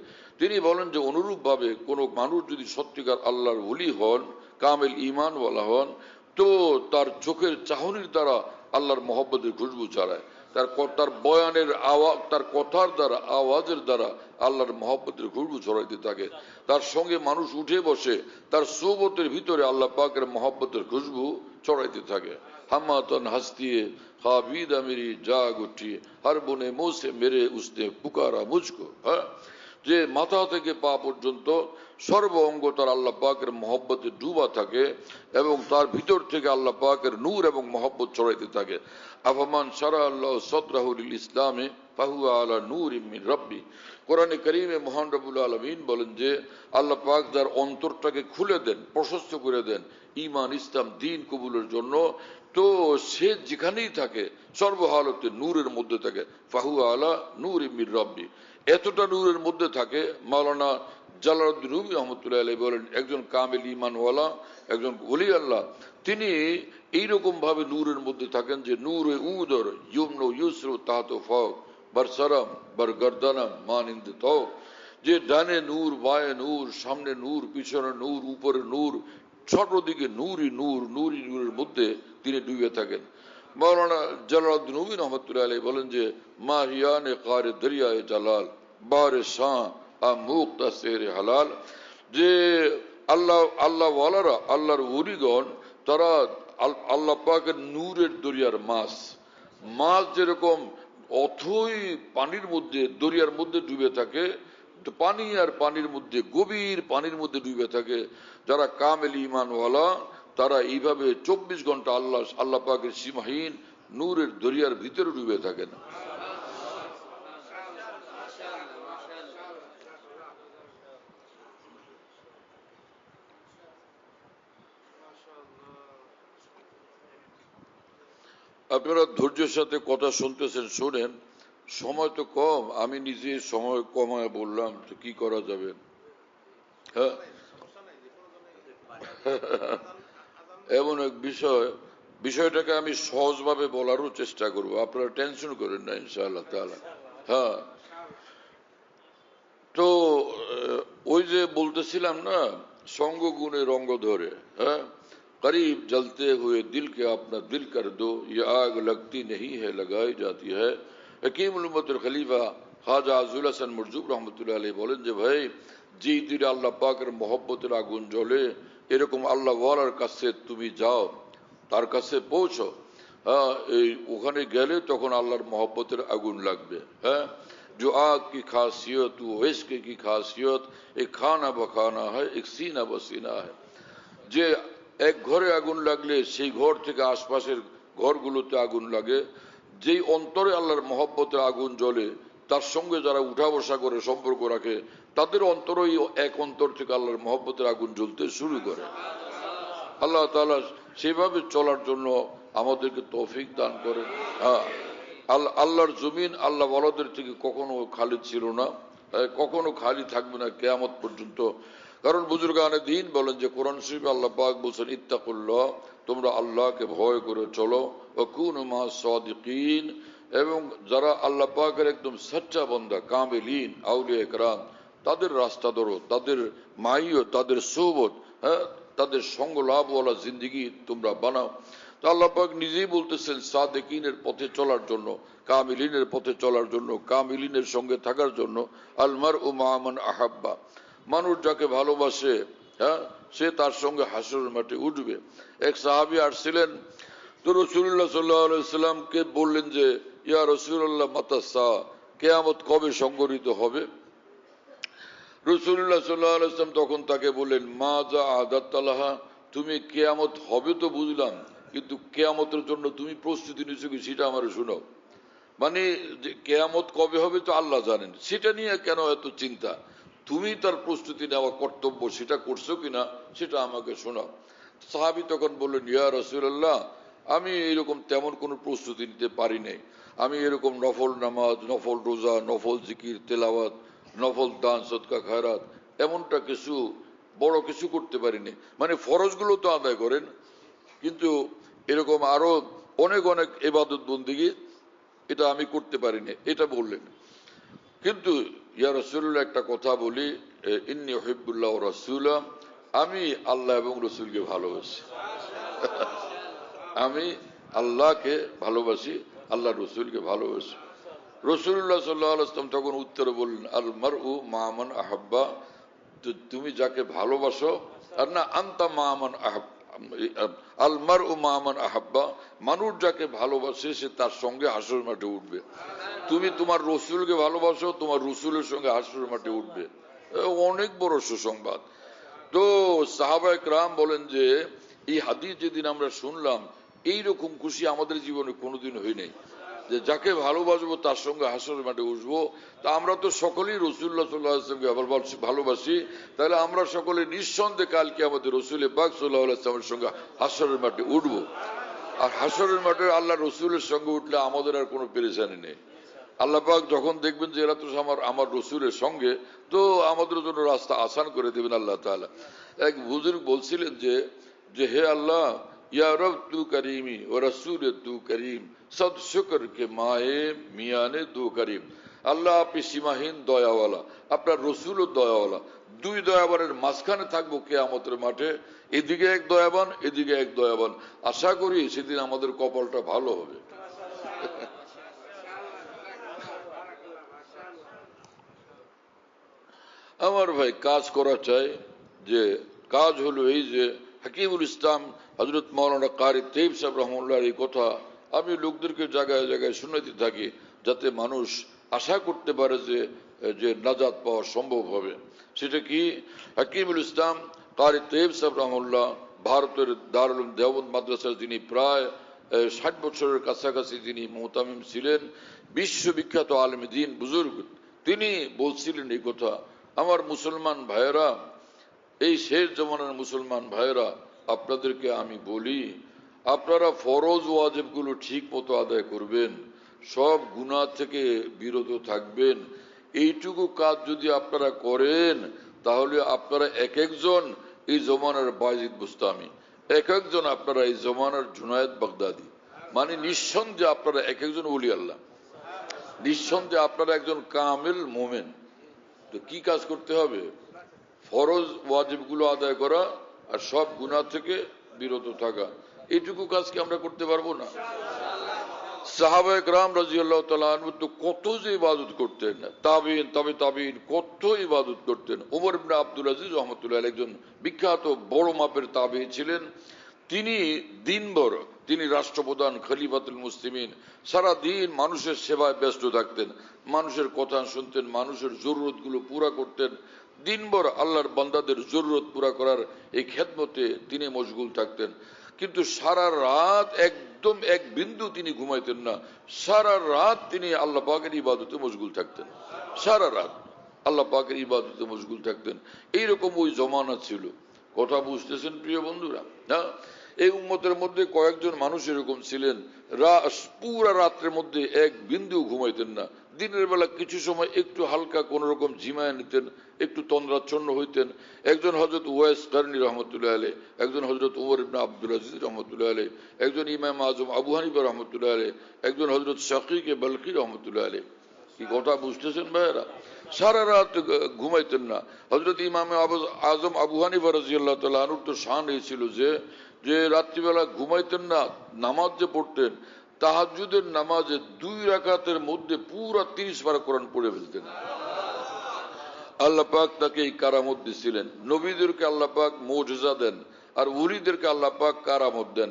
তিনি বলেন যে অনুরূপ ভাবে কোন মানুষ যদি সত্যিকার আল্লাহর ওলি হন, কামেল ঈমানওয়ালা হন, তো তার চোখের চাহনির দ্বারা আল্লাহর মহব্বতের খুশবু ছড়ায়। তার বয়ানের আওয়াজ, তার কথার দ্বারা, আওয়াজের দ্বারা আল্লাহর মহব্বতের খুশবু ছড়াইতে থাকে। তার সঙ্গে মানুষ উঠে বসে, তার সোবতের ভিতরে আল্লাহ পাকের মহব্বতের খুশবু ছড়াইতে থাকে। হাম্মাতন হাসতিয়ে খাবিদা মেরি জাগ উঠি, হর বনে মোসে মেরে উসনে পুকারা মুঝকো। হ্যাঁ, যে মাথা থেকে পা পর্যন্ত সর্ব অঙ্গ তার আল্লাহ পাকের মহব্বতে ডুবা থাকে এবং তার ভিতর থেকে আল্লাহ পাকের নূর এবং মহব্বত ছড়াইতে থাকে। আফমান সারা আল্লাহ সদরাহুল ইসলামে ফাহুয়া আলা নূর মিন রব্বি। কোরআনে কারীমে মহান রব্বুল আলামিন বলেন যে আল্লাহ পাক যার অন্তরটাকে খুলে দেন, প্রশস্ত করে দেন ঈমান, ইসলাম, দ্বীন কবুলের জন্য, তো সে যেখানেই থাকে সর্বহালতে নূরের মধ্যে থাকে। ফাহুয়া আলা নূর মিন রব্বি। এতটা নূরের মধ্যে থাকে, মাওলানা জালালউদ্দিন রুমি রহমতুল্লাহ আলাইহি বলেন একজন কামেল ঈমানওয়ালা, একজন ওলি আল্লাহ, তিনি এইরকম ভাবে নূরের মধ্যে থাকেন যে নূরে উদর ইউমনু ইউসরু তাহতু ফাওক বরসরম বরগর্দানম মানিন্দ তওক। যে ডানে নূর, বায়ে নূর, সামনে নূর, পিছনে নূর, উপরে নূর, সর্বদিকে নূরই নূর, নূরই নূরের মধ্যে তিনি ডুবে থাকেন। মাওলানা জালালউদ্দিন রুমি রহমতুল্লাহ আলাইহি বলেন যে মাহিয়ানে কারে দরিয়ায়ে জালাল বারে শাহ আমুক তাসেরে হালাল। যে আল্লাহ ওয়ালারা, আল্লাহর ওলিগণ, তারা আল্লাহ পাকের নূরের দরিয়ার মাছ। মাছ যেরকম অথই পানির মধ্যে, দরিয়ার মধ্যে ডুবে থাকে, পানি আর পানির মধ্যে, গভীর পানির মধ্যে ডুবে থাকে, যারা কামেল ঈমানওয়ালা তারা এইভাবে 24 ঘন্টা আল্লাহ পাকের সীমাহীন নূরের দরিয়ার ভিতরে ডুবে থাকেন। আপনারা ধৈর্যের সাথে কথা শুনতেছেন, শোনেন। সময় তো কম, আমি নিজে সময় কমায় বললাম, তো কি করা যাবে। হ্যাঁ, এমন এক বিষয়টাকে আমি সহজভাবে বলারও চেষ্টা করব, আপনারা টেনশন করেন না ইনশাআল্লাহ তাআলা। হ্যাঁ, তো ওই যে বলতেছিলাম না, সঙ্গ গুণে রঙ্গ ধরে। হ্যাঁ, करीब जलते हुए दिल के अपना दिल कर दो, ये आग लगती नहीं है लगाई जाती है। हकीमुल उम्मতুল খলিফা খাজা আজুল হাসান মরজুব রহমতুল্লাহ আলাইহি বলেন যে ভাই, যে দিলে আল্লাহ পাকের মহব্বতের আগুন জ্বলে, এরকম আল্লাহ ওয়ালার কাছে তুমি যাও, তার কাছে পৌঁছো। হ্যাঁ, এই ওখানে গেলে তখন আল্লাহর মহব্বতের আগুন লাগবে। হ্যাঁ, जो आग की खासियत वो इश्क की खासियत, एक खाना बखाना है, एक सीना बसीना है। যে এক ঘরে আগুন লাগলে সেই ঘর থেকে আশপাশের ঘরগুলোতে আগুন লাগে। যেই অন্তরে আল্লাহর মহব্বতের আগুন জ্বলে, তার সঙ্গে যারা উঠা বসা করে, সম্পর্ক রাখে, তাদের অন্তরই এক অন্তর থেকে আল্লাহর মহব্বতের আগুন জ্বলতে শুরু করে। আল্লাহ তাআলা সেভাবে চলার জন্য আমাদেরকে তৌফিক দান করেন। হ্যাঁ, আল্লাহর জমিন আল্লাহ ওয়ালাদের থেকে কখনো খালি ছিল না, কখনো খালি থাকবে না কিয়ামত পর্যন্ত। কারণ বুজুর্গানে দ্বীন বলেন যে কোরআন শরীফে আল্লাহ পাক বলেন ইত্তাকুল্লাহ, তোমরা আল্লাহকে ভয় করে চলো, ওয়া কুনু মা'আস সাদিকিন, এবং যারা আল্লাহ পাকের একদম সচ্চা বান্দা, কামেলিন, আউলিয়া ইকরাম, তাদের রাস্তা ধরো, তাদের মাইয়, তাদের সোহবত, হ্যাঁ, তাদের সঙ্গ লাভওয়ালা জিন্দেগি তোমরা বানাও। তো আল্লাহ পাক নিজেই বলতেছেন সাদেকিনের পথে চলার জন্য, কামিলিনের পথে চলার জন্য, কামিলিনের সঙ্গে থাকার জন্য, আলমার ও মামান আহাব্বা, মানুষ যাকে ভালোবাসে, হ্যাঁ, সে তার সঙ্গে হাসরের মাঠে উঠবে। এক সাহাবী আসছিলেন, তো রাসূলুল্লাহ সাল্লাল্লাহু আলাইহি ওয়াসাল্লামকে বললেন যে ইয়া রাসূলুল্লাহ মাতা সা, কিয়ামত কবে সংঘটিত হবে? রাসূলুল্লাহ সাল্লাল্লাহু আলাইহি ওয়াসাল্লাম তখন তাকে বললেন মা যা আদাতালাহা, তুমি কিয়ামত হবে তো বুঝলাম, কিন্তু কিয়ামতের জন্য তুমি প্রস্তুতি নিছো কি সেটা আমারে শোনাও। মানে কিয়ামত কবে হবে তো আল্লাহ জানেন, সেটা নিয়ে কেন এত চিন্তা? তুমি তার প্রস্তুতি নেওয়া কর্তব্য সেটা করছো কিনা সেটা আমাকে শোনাও। সাহাবী তখন বললেন, ইয়া রাসূলুল্লাহ, আমি এরকম তেমন কোনো প্রস্তুতি নিতে পারি নাই। আমি এরকম নফল নামাজ, নফল রোজা, নফল জিকির তেলাওয়াত, নফল দান সদকা খায়রাত এমনটা কিছু বড় কিছু করতে পারিনি। মানে ফরজগুলো তো আদায় করেন, কিন্তু এরকম আরো অনেক অনেক ইবাদত বন্দেগী এটা আমি করতে পারিনি, এটা বললেন। কিন্তু ইয়া রাসূলুল্লাহ, একটা কথা বলি, ইন্নী উহিব্বুল্লাহ ওয়া রাসূলা, আমি আল্লাহ এবং রসুলকে ভালোবাসি। আমি আল্লাহকে ভালোবাসি, আল্লাহ রসুলকে ভালোবাসি। রাসূলুল্লাহ সাল্লাল্লাহু আলাইহি ওয়াসাল্লাম তখন উত্তরে বললেন, আল মারউ মা মান আহাব্বা, তুমি যাকে ভালোবাসো, আর না আনতা মা মান আহাব, আল মারউ মা মান আহাব্বা, মানুষ যাকে ভালোবাসে সে তার সঙ্গে হাসর মাঠে উঠবে। তুমি তোমার রসুলকে ভালোবাসো, তোমার রসুলের সঙ্গে হাসর মাঠে উঠবে। অনেক বড় সুসংবাদ। তো সাহাবায়ে কেরাম বলেন যে এই হাদিস যেদিন আমরা শুনলাম, এইরকম খুশি আমাদের জীবনে কোনোদিন হয় নাই, যে যাকে ভালোবাসবো তার সঙ্গে হাসরের মাঠে উঠবো। তা আমরা তো সকলেই রাসূলুল্লাহ সাল্লাল্লাহু আলাইহি ওয়াসাল্লামকে ভালোবাসি, তাহলে আমরা সকলে নিঃসন্দেহে কালকে আমাদের রাসূল পাক সাল্লাল্লাহু আলাইহি ওয়াসাল্লামের সঙ্গে হাসরের মাঠে উঠবো। আর হাসরের মাঠে আল্লাহ রসুলের সঙ্গে উঠলে আমাদের আর কোনো পেরেশানি নেই। আল্লাহ পাক যখন দেখবেন যে এরা তো আমার রসুলের সঙ্গে, তো আমাদের জন্য রাস্তা আসান করে দেবেন আল্লাহ তাআলা। এক বুজুর্গ বলছিলেন যে হে আল্লাহ, ইয়া রব তু করিমি ও রসুল তু করিম, সদ শুকর কে মায়ে মিয়ানে দু করিম। আল্লাহ, আপনি সীমাহীন দয়াওয়ালা, আপনার রসুলও দয়াওয়ালা, দুই দয়াবানের মাঝখানে থাকবো কিয়ামতের মাঠে, এদিকে এক দয়াবান এদিকে এক দয়াবান। আশা করি সেদিন আমাদের কপালটা ভালো হবে। আমার ভাই, কাজ করা চাই, যে কাজ হলো এই যে হাকিমুল ইসলাম হযরত মাওলানা কারি তৈয়ব সাহেব রাহমাতুল্লাহর এই কথা আমি লোকদেরকে জায়গায় জায়গায় শুনাতে থাকি, যাতে মানুষ আশা করতে পারে যে নাজাত পাওয়া সম্ভব হবে। সেটা কি? হাকিমুল ইসলাম কারি তৈয়ব সাহেব রাহমাতুল্লাহ ভারতের দারুল উলুম দেওবন্দ মাদ্রাসার যিনি প্রায় 60 বছরের কাছাকাছি যিনি মুহতামিম ছিলেন, বিশ্ববিখ্যাত আলেম দ্বীন বুজুর্গ, তিনি বলছিলেন এই কথা, আমার মুসলমান ভাইয়েরা, এই শেষ জমানার মুসলমান ভাইয়েরা, আপনাদেরকে আমি বলি, আপনারা ফরজ ওয়াজিবগুলো ঠিক মতো আদায় করবেন, সব গুনাহ থেকে বিরত থাকবেন। এইটুকু কাজ যদি আপনারা করেন, তাহলে আপনারা এক একজন এই জমানার বায়জিদ বুস্তামি, এক একজন আপনারা এই জমানার জুনায়েদ বাগদাদি, মানে নিঃসন্দেহে আপনারা এক একজন ওলি আল্লাহ, নিঃসন্দেহে আপনারা একজন কামিল মোমেন। তো কি কাজ করতে হবে? ফরজ ওয়াজিবগুলো আদায় করা আর সব গুনাহ থেকে বিরত থাকা। এইটুকু কাজ কি আমরা করতে পারবো না? সাহাবায়ে কেরাম রাদিয়াল্লাহু তাআলা আনহু তো কত যে ইবাদত করতেন, তাবিঈন তাবিঈন কত ইবাদত করতেন। ওমর ইবনে আব্দুল আজিজ রাহমাতুল্লাহ আলাইহি একজন বিখ্যাত বড় মাপের তাবিঈ ছিলেন। তিনি দিনভর, তিনি রাষ্ট্রপ্রধান খলিফাতুল মুসলিমিন, সারা দিন মানুষের সেবায় ব্যস্ত থাকতেন, মানুষের কথা শুনতেন, মানুষের জরুরতগুলো পুরা করতেন। দিনভর আল্লাহর বান্দাদের জরুরত পুরা করার এই খেদমতে তিনি মশগুল থাকতেন। কিন্তু সারা রাত একদম এক বিন্দু তিনি ঘুমাইতেন না, সারা রাত তিনি আল্লাহ পাকের ইবাদতে মশগুল থাকতেন, সারা রাত আল্লাহ পাকের ইবাদতে মশগুল থাকতেন। এইরকম ওই জমানা ছিল। কথা বুঝতেছেন প্রিয় বন্ধুরা? হ্যাঁ, এই উম্মতের মধ্যে কয়েকজন মানুষ এরকম ছিলেন, পুরা রাত্রের মধ্যে এক বিন্দু ঘুমাইতেন না। দিনের বেলা কিছু সময় একটু হালকা কোন রকম ঝিমায় নিতেন, একটু তন্দ্রাচ্ছন্ন হইতেন। একজন হযরত ওয়াইস কারনী রহমতুল্লাহ আলাইহি, একজন হযরত ওমর ইবনে আব্দুল আজিজ রহমতুল্লাহ আলাইহি, একজন ইমাম আজম আবু হানিফা রহমতুল্লাহ আলাইহি, একজন হযরত শাকিক বলখি রহমতুল্লাহ আলাইহি। কি কথা বুঝতেছেন ভাইয়েরা? সারা রাত ঘুমাইতেন না। হযরত ইমাম আজম আবু হানিফা রাদিয়াল্লাহু তাআলা আনহু তো শান এই ছিল যে রাত্রিবেলা ঘুমাইতেন না, নামাজ যে পড়তেন, তাহাজ্জুদের নামাজে 2 রাকাতের মধ্যে পুরা 30 বার কোরআন পড়ে ফেলতেন। আল্লাহ পাক তাকে এই কারামত দিয়েছিলেন। নবীদেরকে আল্লাহ পাক মুজিজা দেন, আর ওলিদেরকে আল্লাহ পাক কারামত দেন।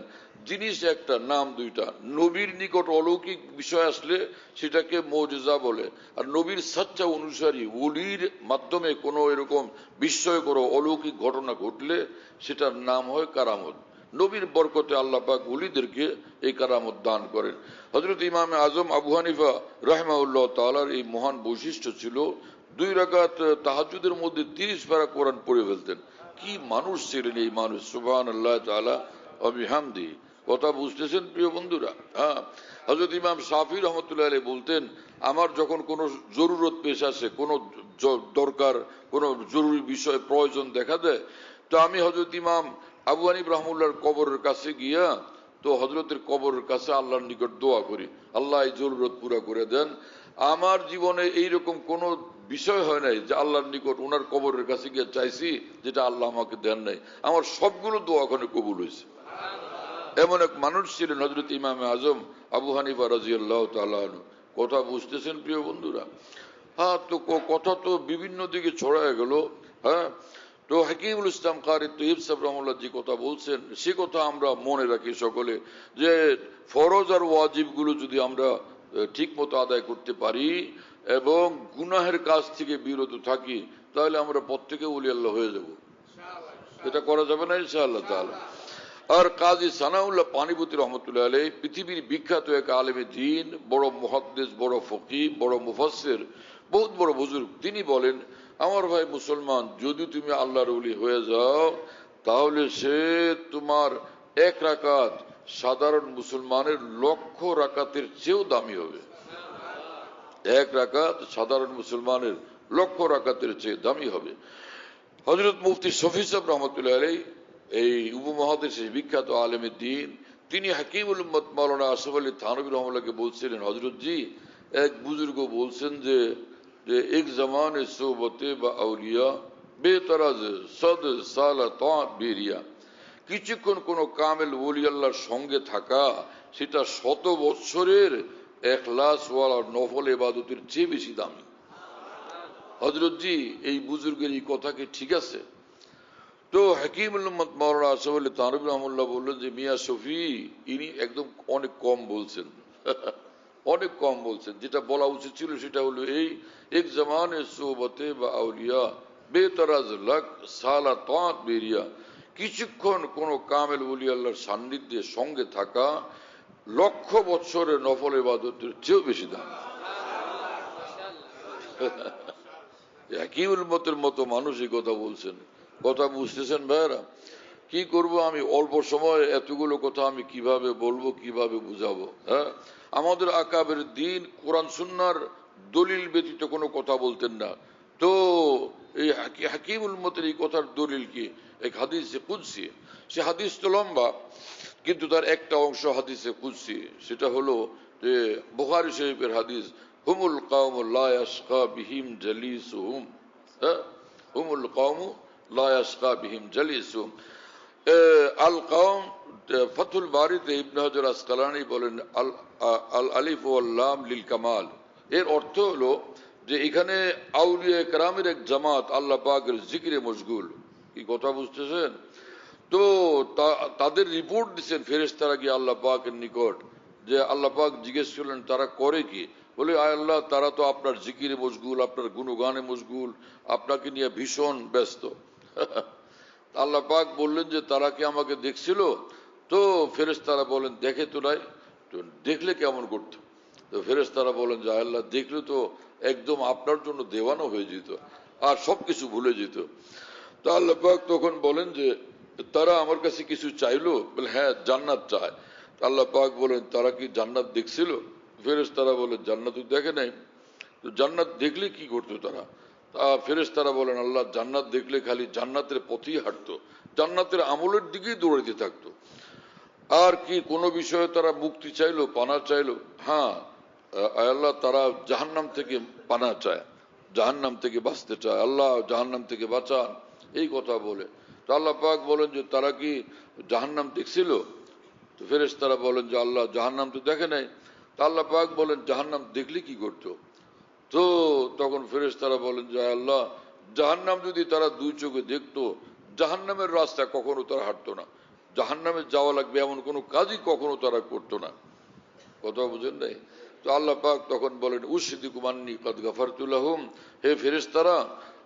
জিনিস একটা, নাম দুইটা। নবীর নিকট অলৌকিক বিষয় আসলে সেটাকে মুজিজা বলে, আর নবীর সচ্চা অনুসারী ওলির মাধ্যমে কোনো এরকম বিস্ময়কর অলৌকিক ঘটনা ঘটলে সেটার নাম হয় কারামত। নবীর বরকতে আল্লাহ পাক ওলিদেরকে এই কারামত দান করেন। হযরত ইমাম আজম আবু হানিফা রাহিমাহুল্লাহ তাআলার এই মহান বৈশিষ্ট্য ছিল 2 রাকাত তাহাজ্জুদের মধ্যে 30 পারা কোরআন পড়ে ফেলতেন। কি মানুষ ছিলেন এই মানুষ, সুবহানাল্লাহ তাআলা ওয়া বিহামদিহি। কথা বুঝতেছেন প্রিয় বন্ধুরা? হ্যাঁ, হযরত ইমাম শাফি রহমাতুল্লাহ আলাইহি বলতেন, আমার যখন কোনো জরুরত পেশ আসে, কোনো দরকার, কোনো জরুরি বিষয় প্রয়োজন দেখা দেয়, তো আমি হযরত ইমাম আবু হানিফা রাহমাতুল্লাহর কবরের কাছে গিয়া, তো হযরতের কবরের কাছে আল্লাহর নিকট দোয়া করি, আল্লাহ এই জরুরত পুরা করে দেন। আমার জীবনে এইরকম কোনো বিষয় হয় নাই যে আল্লাহর নিকট ওনার কবরের কাছে গিয়ে চাইছি যেটা আল্লাহ আমাকে দেন নাই। আমার সবগুলো দোয়া ওখানে কবুল হয়েছে। এমন এক মানুষ ছিলেন হযরত ইমাম আজম আবু হানিফা রাদিয়াল্লাহু তাআলা আনহু। কথা বুঝতেছেন প্রিয় বন্ধুরা? হ্যাঁ, তো কথা তো বিভিন্ন দিকে ছড়ায় গেল। হ্যাঁ, তো হাকিমুল ইসলাম কারি তৈয়ব সাহেব রহমাতুল্লাহ যে কথা বলছেন, সে কথা আমরা মনে রাখি সকলে, যে ফরজ আর ওয়াজিব গুলো যদি আমরা ঠিক মতো আদায় করতে পারি এবং গুনাহের কাজ থেকে বিরত থাকি, তাহলে আমরা প্রত্যেকে ওলি আল্লাহ হয়ে যাব। এটা করা যাবে না ইনশাআল্লাহ তাআলা। আর কাজী সানাউল্লাহ পানিপতি রহমতুল্লাহ আলাইহি পৃথিবীর বিখ্যাত এক আলেমে দ্বীন, বড় মুহাদ্দিস, বড় ফকিহ, বড় মুফাসসির, বহুত বড় বুজুর্গ। তিনি বলেন, আমার ভাই মুসলমান, যদি তুমি আল্লাহর ওলি হয়ে যাও, তাহলে সে তোমার 1 রাকাত সাধারণ মুসলমানের লক্ষ রাকাতের চেয়েও দামি হবে। 1 রাকাত সাধারণ মুসলমানের লক্ষ রাকাতের চেয়ে দামি হবে। হযরত মুফতি শফি সাহেব রহমতুল্লাহ আলাইহি, এই উপমহাদেশের বিখ্যাত আলেমে দ্বীন, তিনি হাকিমুল উম্মত মাওলানা আশরাফ আলী থানভী রহমাতুল্লাহকে বলছিলেন, হযরত জি, এক বুজুর্গ বলছেন যে এক জামানে সোহবতে বা আউলিয়া বেতরাজ সদ সালা তাআত বেরিয়া, কিছুক্ষণ কোন কামেল ওলি আল্লাহর সঙ্গে থাকা, সেটা 100 বৎসরের ইখলাস ওয়ালা নফল ইবাদতের চেয়ে বেশি দামি। হযরত জি, এই বুজুর্গের এই কথা কি ঠিক আছে? তো হাকিমুল উম্মত মাওলানা আশরাফ আলী থানভী রহমাতুল্লাহ বললেন যে, মিয়া শফি, ইনি একদম অনেক কম বলছেন। অনেক কম বলছেন। যেটা বলা উচিত ছিল সেটা হলো এই, এক জামানে সোহবতে বা আউলিয়া বেতরাজ লাখ সালা তাআত বেরিয়া, কিছুক্ষণ কোন কামেল ওলি আল্লাহর সান্নিধ্যে সঙ্গে থাকা লক্ষ বৎসরের নফল ইবাদতের চেয়েও বেশি দাম। হাকিমুল উম্মতের মতো মানুষ এই কথা বলছেন। কথা বুঝতেছেন ভাইরা? কি করব আমি, অল্প সময় এতগুলো কথা আমি কিভাবে বলবো, কিভাবে বুঝাবো? হ্যাঁ, আমাদের আকাবের দিন কোরআন সুন্নাহর দলিল ব্যতীত কোনো কথা বলতেন না। তো এই হাকিমুল উম্মতের এই কথার দলিল কি? এক হাদিসে কুদসি। সে হাদিস তো লম্বা, কিন্তু তার একটা অংশ হাদিসে কুদসি, সেটা হলো যে বুখারী শরীফের হাদিস, হুমুল কওমু লা ইয়াশকা বিহিম জালিসুহুম। হ্যাঁ, হুমুল কওমু লা ইয়াশকা বিহিম জালিসুহুম। আল কওম, ফাতুল বারিতে ইবনে হাজার আসকালানী বলেন, আল আলিফ ওয়াল লাম লিল কামাল। এর অর্থ হলো যে এখানে আউলিয়া কেরামের এক জামাত আল্লাহ পাকের জিকিরে মশগুল। কি কথা বুঝতেছেন? তো তাদের রিপোর্ট দিচ্ছেন ফেরেশতারা গিয়ে আল্লাহ পাকের নিকট, যে আল্লাহ পাক জিজ্ঞেস করলেন তারা করে কি? বলে, আয় আল্লাহ, তারা তো আপনার জিকিরে মশগুল, আপনার গুণগানে মশগুল, আপনাকে নিয়ে ভীষণ ব্যস্ত। আল্লাহ পাক বললেন যে তারা কি আমাকে দেখছিল? তো ফেরেশতারা বলেন, দেখে তো নাই। তো দেখলে কেমন করতো? তো ফেরেশতারা বলেন যে আল্লাহ, দেখলে তো একদম আপনার জন্য দেওয়ানো হয়ে যেত আর সবকিছু ভুলে যেত। তো আল্লাহ পাক তখন বলেন যে তারা আমার কাছে কিছু চাইলো? বলে, হ্যাঁ, জান্নাত চায়। আল্লাহ পাক বলেন, তারা কি জান্নাত দেখছিল? ফেরেশতারা বলেন, জান্নাত দেখে নাই। তো জান্নাত দেখলে কি করতো তারা? ফেরেশতারা বলেন, আল্লাহ, জান্নাত দেখলে খালি জান্নাতের পথেই হাঁটতো, জান্নাতের আমলের দিকেই দৌড়াইতে থাকতো। আর কি কোনো বিষয়ে তারা মুক্তি চাইলো, পানা চাইলো? হ্যাঁ আল্লাহ, তারা জাহান্নাম থেকে পানা চায়, জাহান্নাম থেকে বাঁচতে চায়, আল্লাহ জাহান্নাম থেকে বাঁচান, এই কথা বলে। তো আল্লাহ পাক বলেন যে তারা কি জাহান্নাম দেখছিল? তো ফেরেশতারা বলেন যে আল্লাহ, জাহান্নাম তো দেখে নাই। তো আল্লাহ পাক বলেন, জাহান্নাম দেখলে কি করতো? তো তখন ফেরেশতারা বলেন যে আল্লাহ, জাহান্নাম যদি তারা 2 চোখে দেখতো, জাহান্নামের রাস্তা কখনো তারা হাঁটতো না, জাহান্নামে যাওয়া লাগবে এমন কোনো কাজই কখনো তারা করতো না। কথা বুঝেন নাই? তো আল্লাহ পাক তখন বলেন, উশহিদুকুম আন্নী কাদ গাফারতু লাহুম, হে ফেরেশতারা,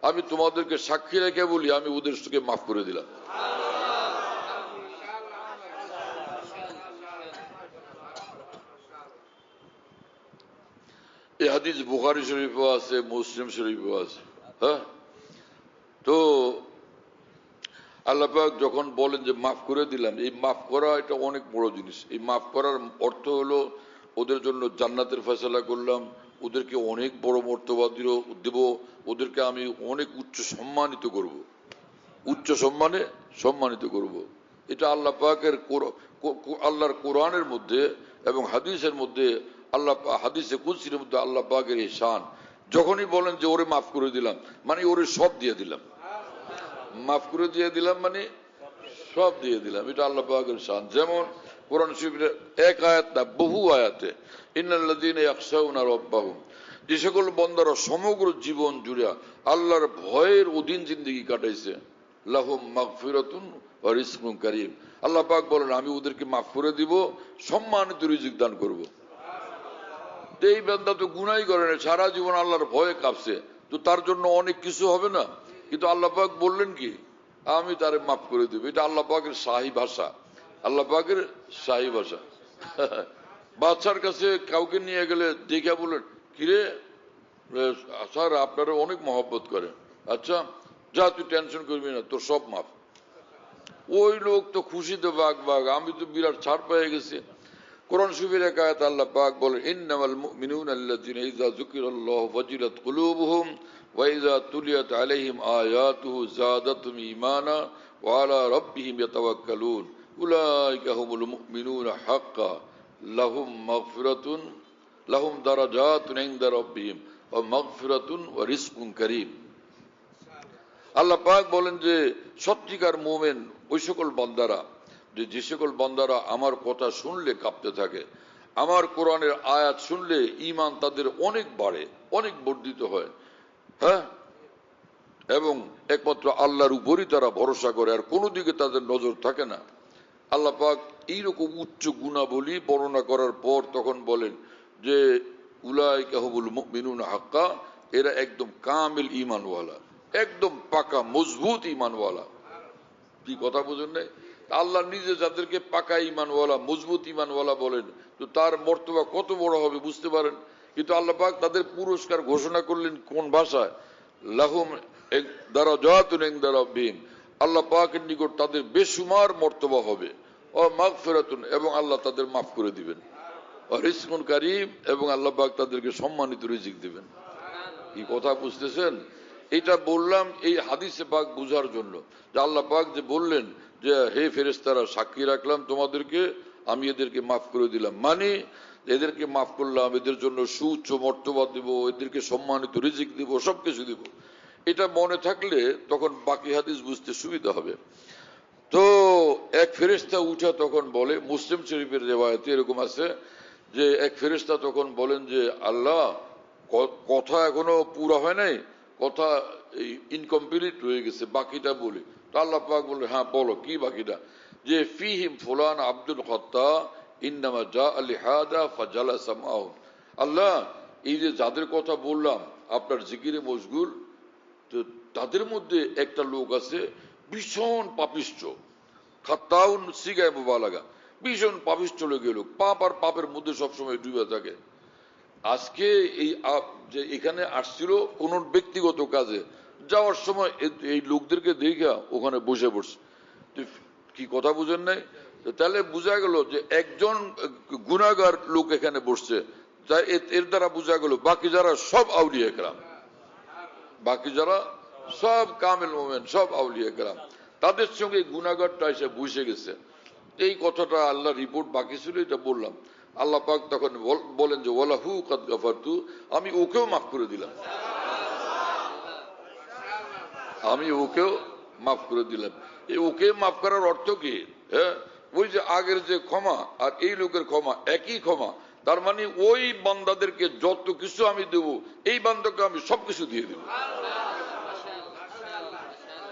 আমি তোমাদেরকে সাক্ষী রেখে বলি, আমি ওদের থেকে মাফ করে দিলাম। এই হাদিস বুখারী শরীফও আছে, মুসলিম শরীফও আছে। হ্যাঁ, তো আল্লাহ পাক যখন বলেন যে মাফ করে দিলাম, এই মাফ করা এটা অনেক বড় জিনিস। এই মাফ করার অর্থ হলো ওদের জন্য জান্নাতের ফয়সালা করলাম, ওদেরকে অনেক বড় মর্তবা দেব, ওদেরকে আমি অনেক উচ্চ সম্মানিত করব, উচ্চ সম্মানে সম্মানিত করব। এটা আল্লাহ পাকের আল্লাহর কোরআনের মধ্যে এবং হাদিসের মধ্যে, আল্লাহ হাদিসে কুদসির মধ্যে আল্লাহ পাকের এই শান। যখনই বলেন যে ওরে মাফ করে দিলাম, মানে ওরে সব দিয়ে দিলাম, মাফ করে দিয়ে দিলাম মানে সব দিয়ে দিলাম, এটা আল্লাহ পাকের শান। যেমন কোরআন শরীফের এক আয়াত না, বহু আয়াতে ইন্নাল্লাযীনা ইয়াখশাউনা রাব্বাহুম, যে সকল বান্দারা সমগ্র জীবন জুড়ে আল্লাহর ভয়ের অধীন জিন্দেগি কাটাইছে, লাহুম মাগফিরাতুন ওয়া রিজকুন কারীম, আল্লাহ পাক বলেন আমি ওদেরকে মাফ করে দিব, সম্মানিত রিজিক দান করব। এই বান্দা তো গুনাই করে না, সারা জীবন আল্লাহর ভয়ে কাঁপছে, তো তার জন্য অনেক কিছু হবে না? কিন্তু আল্লাহ পাক বললেন কি, আমি তারে মাফ করে দেব। এটা আল্লাহ পাকের শাহী ভাষা, আল্লাহ পাকের শাহী ভাষা। বাচ্চার কাছে কাউকে নিয়ে গেলে দেখে বলেন, কিরে স্যার আপনারা অনেক মহব্বত করে, আচ্ছা যা তুই টেনশন করবি না, তোর সব মাফ। ওই লোক তো খুশিতে বাগ বাগ, আমি তো বিরাট ছাড় পেয়ে গেছি। কোরআন শরীফের এক আয়াত আল্লাহ পাক বলেন, ইন্নামাল মুমিনুনা আল্লাযীনা ইযা যুকিরাল্লাহু ওয়াজিলাত কুলুবুহুম ওয়া ইযা তুলিয়াত আলাইহিম আয়াতুহু যাদাতুহুম ঈমানা ওয়া আলা রাব্বিহিম ইয়াতাওয়াক্কালুন উলাইকা হুমুল মুমিনুনা হাক্কা লাহুম মাগফিরাতুন লাহুম দারাজাতুন ইনদা রাব্বিহিম ওয়া মাগফিরাতুন ওয়া রিজকুন কারীম। আল্লাহ পাক বলেন যে সত্যিকার মুমিন ওই সকল বান্দারা, যে সকল বান্দারা আমার কথা শুনলে কাঁপতে থাকে, আমার কোরআনের আয়াত শুনলে ঈমান তাদের অনেক বাড়ে, অনেক বর্ধিত হয়। হ্যাঁ, এবং একমাত্র আল্লাহর উপরই তারা ভরসা করে, আর কোনো দিকে তাদের নজর থাকে না। আল্লাহ পাক এইরকম উচ্চ গুণাবলী বর্ণনা করার পর তখন বলেন যে উলাইকা হুমুল মুমিনুনা হাক্কা, এরা একদম কামিল ঈমানওয়ালা, একদম পাকা মজবুত ঈমানওয়ালা। কি কথা বুঝেন নাই? আল্লাহ নিজে যাদেরকে পাকা ঈমানওয়ালা মজবুত ঈমানওয়ালা বলেন, তো তার মর্তবা কত বড় হবে বুঝতে পারেন। কিন্তু আল্লাহ পাক তাদের পুরস্কার ঘোষণা করলেন কোন ভাষায়? লাহুম দারাজাতুন ইনদা রাব্বিহিম, আল্লাহ পাকের নিকট তাদের বেশুমার মর্তবা হবে, ও মাগফিরাতুন, এবং আল্লাহ তাদের মাফ করে দিবেন, ও রিজকুন কারীম, এবং আল্লাহ পাক তাদেরকে সম্মানিত রিজিক দিবেন। কি কথা বুঝতেছেন? এটা বললাম এই হাদিসে পাক বুঝার জন্য, যে আল্লাহ পাক যে বললেন যে হে ফেরেশতারা সাক্ষী রাখলাম তোমাদেরকে, আমি এদেরকে মাফ করে দিলাম, মানে এদেরকে মাফ করলাম, এদের জন্য সুউচ্চ মর্তবা দিব, এদেরকে সম্মানিত রিজিক দিব, সবকিছু দিব। এটা মনে থাকলে তখন বাকি হাদিস বুঝতে সুবিধা হবে। তো এক ফেরেশতা উঠা তখন বলে, মুসলিম শরীফের রিওয়ায়াতে এরকম আছে যে এক ফেরেশতা তখন বলেন যে আল্লাহ, কথা এখনো পুরা হয় নাই, কথা ইনকমপ্লিট রয়ে গেছে, বাকিটা বলি। তো আল্লাহ পাক বলে, হ্যাঁ বলো কি বাকিটা? যে ফিহিম ফুলান আব্দুল খত্তা ইন্নামা জা লিহাদা ফাজালাসা মাহুম, আল্লাহ এই যে যাদের কথা বললাম আপনার জিকিরে মশগুল, তো তাদের মধ্যে একটা লোক আছে ভীষণ পাপিষ্ঠ, খাত্তাউন সিগায় মুবালাগা, ভীষণ পাপিষ্ঠ লোকের লোক, পাপ আর পাপের মধ্যে সবসময় ডুবে থাকে। আজকে এই যে এখানে আসছিল কোন ব্যক্তিগত কাজে, যাওয়ার সময় এই লোকদেরকে দেখা ওখানে বসে পড়ছে। কি কথা বুঝেন নাই? তাহলে বোঝা গেল যে একজন গুনাহগার লোক এখানে বসছে, তাই এর দ্বারা বোঝা গেল বাকি যারা সব আউলিয়া কেরাম, বাকি যারা সব কামিল মোমেন, সব আউলিয়া কেরাম, তাদের সঙ্গে গুনাহগারটা এসে বসে গেছে। এই কথাটা আল্লাহ রিপোর্ট বাকি ছিল, এটা বললাম। আল্লাহ পাক তখন বলেন যে ওয়ালাহু কাদ গাফারতু, আমি ওকেও মাফ করে দিলাম, আমি ওকেও মাফ করে দিলাম। এই ওকে মাফ করার অর্থ কি? হ্যাঁ, ওই যে আগের যে ক্ষমা আর এই লোকের ক্ষমা একই ক্ষমা, তার মানে ওই বান্দাদেরকে যত কিছু আমি দেব, এই বান্দাকে আমি সবকিছু দিয়ে দেব।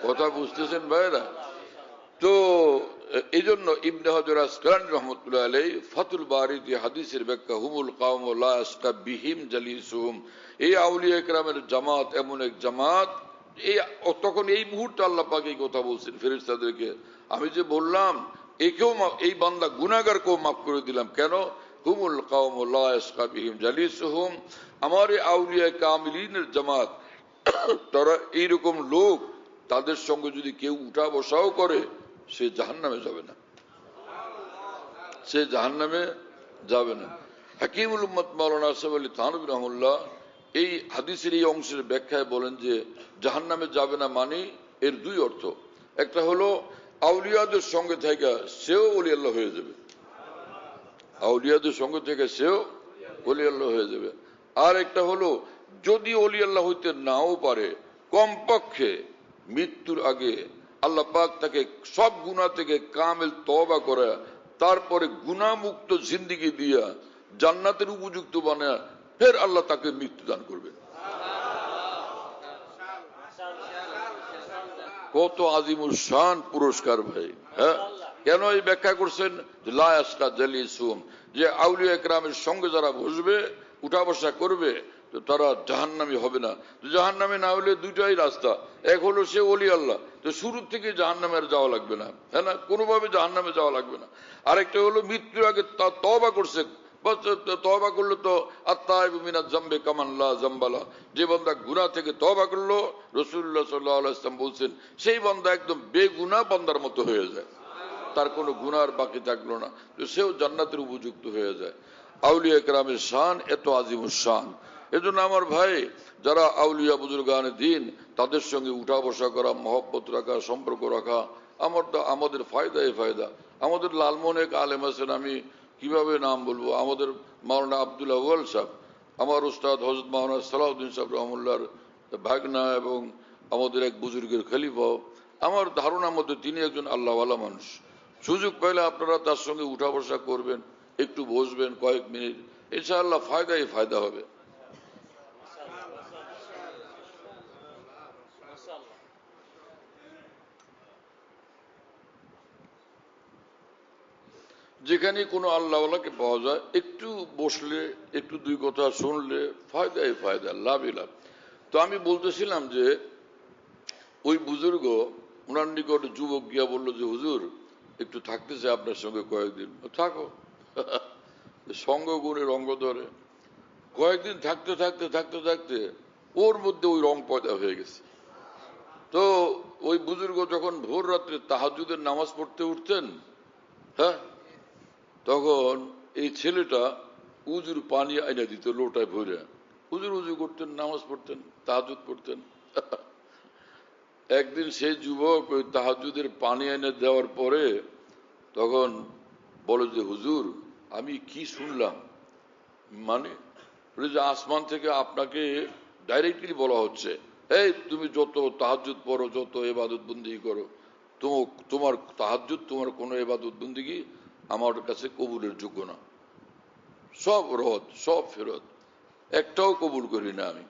কথা বুঝতেছেন ভাইরা? তো এই জন্য ইবনে হাজার আসকালানী রাহমাতুল্লাহ আলাইহি ফাতুল বারীতে হাদিসের ব্যাখ্যা, হুমুল কাওম লা ইয়াসকা বিহিম জালিসুহুম, এই আউলিয়া কেরামের জামাত এমন এক জামাত। এই তখন এই মুহূর্তে আল্লাহ পাক এই কথা বলছেন ফেরেশতাদেরকে, আমি যে বললাম একেও এই বান্দা গুনাহগারকেও মাফ করে দিলাম, কেন? হুমুল কওমু লা ইয়াসকা বিহিম জালিসুহুম, আমার এই আউলিয়া কামিলিনের জামাত, তারা এইরকম লোক, তাদের সঙ্গে যদি কেউ উঠা বসাও করে সে জাহান্নামে যাবে না, সে জাহান্নামে যাবে না। হাকিমুল উম্মত মাওলানা আশরাফ আলী থানভী রাহিমাহুল্লাহ এই হাদিসের এই অংশের ব্যাখ্যায় বলেন যে জাহান্নামে যাবে না মানে এর দুই অর্থ। একটা হলো আউলিয়াদের সঙ্গে থেকে সেও ওলি আল্লাহ হয়ে যাবে, আউলিয়াদের সঙ্গে থেকে সেও ওলি আল্লাহ হয়ে যাবে। আর একটা হলো যদি ওলি আল্লাহ হইতে নাও পারে, কমপক্ষে মৃত্যুর আগে আল্লাহ পাক তাকে সব গুনাহ থেকে কামেল তওবা করে তারপরে গুনাহমুক্ত জিন্দেগি দিয়া জান্নাতের উপযুক্ত বানায় ফের আল্লাহ তাকে মৃত্যু দান করবে। কত আজিমুল শান পুরস্কার ভাই। হ্যাঁ, কেন এই ব্যাখ্যা করছেন লা ইয়াসকা জালিসুহুম, যে আউলিয়া কেরামের সঙ্গে যারা বসবে উঠা বসা করবে তো তারা জাহান্নামী হবে না। জাহান্নামে না হলে দুইটাই রাস্তা, এক হলো সে ওলি আল্লাহ, তো শুরু থেকে জাহান্নামে আর যাওয়া লাগবে না, হ্যাঁ না, কোনোভাবে জাহান্নামে যাওয়া লাগবে না। আরেকটা হলো মৃত্যুর আগে তওবা করছে, তওবা করলো তো আত্তাইবু মিনাজ জামবি কামান লা জামবালা, যে বান্দা গুনাহ থেকে তওবা করলো রাসূলুল্লাহ সাল্লাল্লাহু আলাইহি ওয়াসাল্লাম বলছেন সেই বান্দা একদম বেগুনাহ বান্দার মতো হয়ে যায়, তার কোনো গুনার বাকি থাকলো না, তো সেও জান্নাতের উপযুক্ত হয়ে যায়। আউলিয়া কেরামের শান এত আজিমুস শান। এজন্য আমার ভাই, যারা আউলিয়া বুজুর্গানে দিন তাদের সঙ্গে উঠা বসা করা, মহব্বত রাখা, সম্পর্ক রাখা আমাদের ফায়দাই ফায়দা। আমাদের লালমোহন এক আলেম আছেন, আমি কিভাবে নাম বলবো, আমাদের মাওলানা আব্দুল্লাহ ওয়াল সাহেব, আমার উস্তাদ হযরত মাওলানা সালাউদ্দিন সাহেব রহমুল্লাহর ভাগনা এবং আমাদের এক বুজুর্গের খলিফা। আমার ধারণার মধ্যে তিনি একজন আল্লাহওয়ালা মানুষ। সুযোগ পাইলে আপনারা তার সঙ্গে উঠা বসা করবেন, একটু বসবেন কয়েক মিনিট, ইনশাআল্লাহ ফায়দাই ফায়দা হবে। যেখানে কোনো আল্লাহওয়ালাকে পাওয়া যায় একটু বসলে, একটু দুই কথা শুনলে ফায়দাই ফায়দা, লাভই লাভ। তো আমি বলতেছিলাম যে ওই বুজুর্গ, ওনার নিকট যুবক গিয়া বললো যে হুজুর একটু থাকতে চাই আপনার সঙ্গে কয়েকদিন। থাকো, সঙ্গ গুণে রঙ্গ ধরে। কয়েকদিন থাকতে থাকতে থাকতে থাকতে ওর মধ্যে ওই রং পয়দা হয়ে গেছে। তো ওই বুজুর্গ যখন ভোর রাত্রে তাহাজ্জুদের নামাজ পড়তে উঠতেন, হ্যাঁ, তখন এই ছেলেটা উজুর পানি আইনা দিত লোটায় ভরে, হুজুর উজু করতেন, নামাজ পড়তেন, তাহাজ্জুদ পড়তেন। একদিন সেই যুবক ওই তাহাজ্জুদের পানি এনে দেওয়ার পরে তখন বলে যে হুজুর আমি কি শুনলাম, মানে যে আসমান থেকে আপনাকে ডাইরেক্টলি বলা হচ্ছে, এই তুমি যত তাহাজ্জুদ পড়ো, যত ইবাদত বন্দেগী করো, তোমার তাহাজ্জুদ, তোমার কোনো ইবাদত বন্দেগী আমার কাছে কবুলের যোগ্য না, সব রদ, সব ফেরত, একটাও কবুল করি না আমি।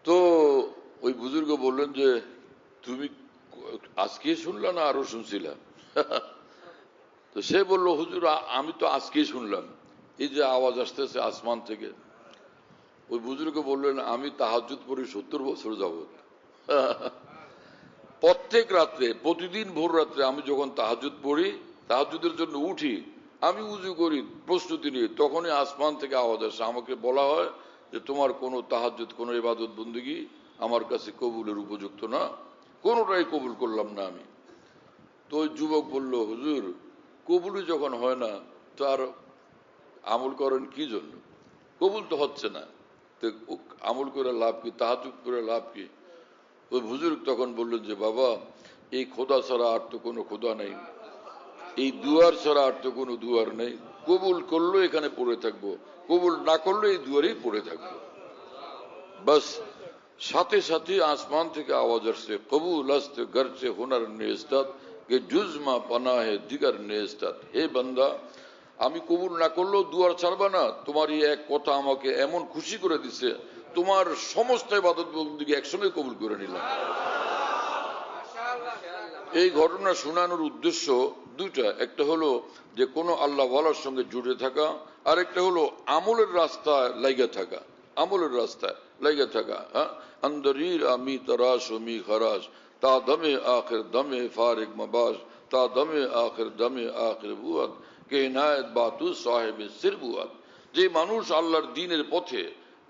তো ওই বুজুর্গ বললেন যে তুমি আজকে শুনলা না আরো শুনছিলাম? তো সে বলল হুজুর আমি তো আজকেই শুনলাম, এই যে আওয়াজ আসতেছে আসমান থেকে। ওই বুজুর্গ বললেন আমি তাহাজ্জুদ পড়ি 70 বছর যাবত। প্রত্যেক রাত্রে, প্রতিদিন ভোর রাত্রে আমি যখন তাহাজ্জুদ পড়ি, তাহাজ্জুদের জন্য উঠি, আমি উজু করি প্রস্তুতি নিয়ে, তখনই আসমান থেকে আওয়াজ আসে, আমাকে বলা হয় যে তোমার কোনো তাহাজ্জুদ, কোনো ইবাদত বন্দেগী আমার কাছে কবুলের উপযুক্ত না, কোনোটাই কবুল করলাম না আমি। তো ওই যুবক বলল হুজুর কবুলই যখন হয় না তো আর আমল করেন কি জন্য? কবুল তো হচ্ছে না, তো আমল করে লাভ কি, তাহাজ্জুদ করে লাভ কি? ওই বুজুর্গ তখন বললেন যে বাবা এই খোদা ছাড়া আর তো কোনো খোদা নেই, এই দুয়ার ছাড়া আর তো কোনো দুয়ার নেই, কবুল করলো এখানে পড়ে থাকবো, কবুল না করলে এই দুয়ারেই পড়ে থাকবো। বাস সাথে সাথে আসমান থেকে আওয়াজ আসছে, কবুল আসতে গরচে হুনার নেস্তাত কে জুজমা পানা হে দিগার নেস্তাত, হে বান্দা আমি কবুল না করলেও দুয়ার ছাড়বা না, তোমার এই এক কথা আমাকে এমন খুশি করে দিছে, তোমার সমস্ত ইবাদত বন্দেগী একসঙ্গে কবুল করে নিলাম। এই ঘটনা শোনানোর উদ্দেশ্য দুইটা, একটা হলো যে কোনো আল্লাহ ওয়ালার সঙ্গে জুড়ে থাকা, আর একটা হলো আমলের রাস্তায় লাইগা থাকা, আমলের রাস্তায় লাইগা থাকা। হ্যাঁ, আন্দরির আমি তরাশ মি খরাশ তা দমে আখির দমে ফারিক মবাস তা দমে আখির বুয়াদ কে নায়ত বাতু সাহেবে সিরবুয়াত, যে মানুষ আল্লাহর দ্বীনের পথে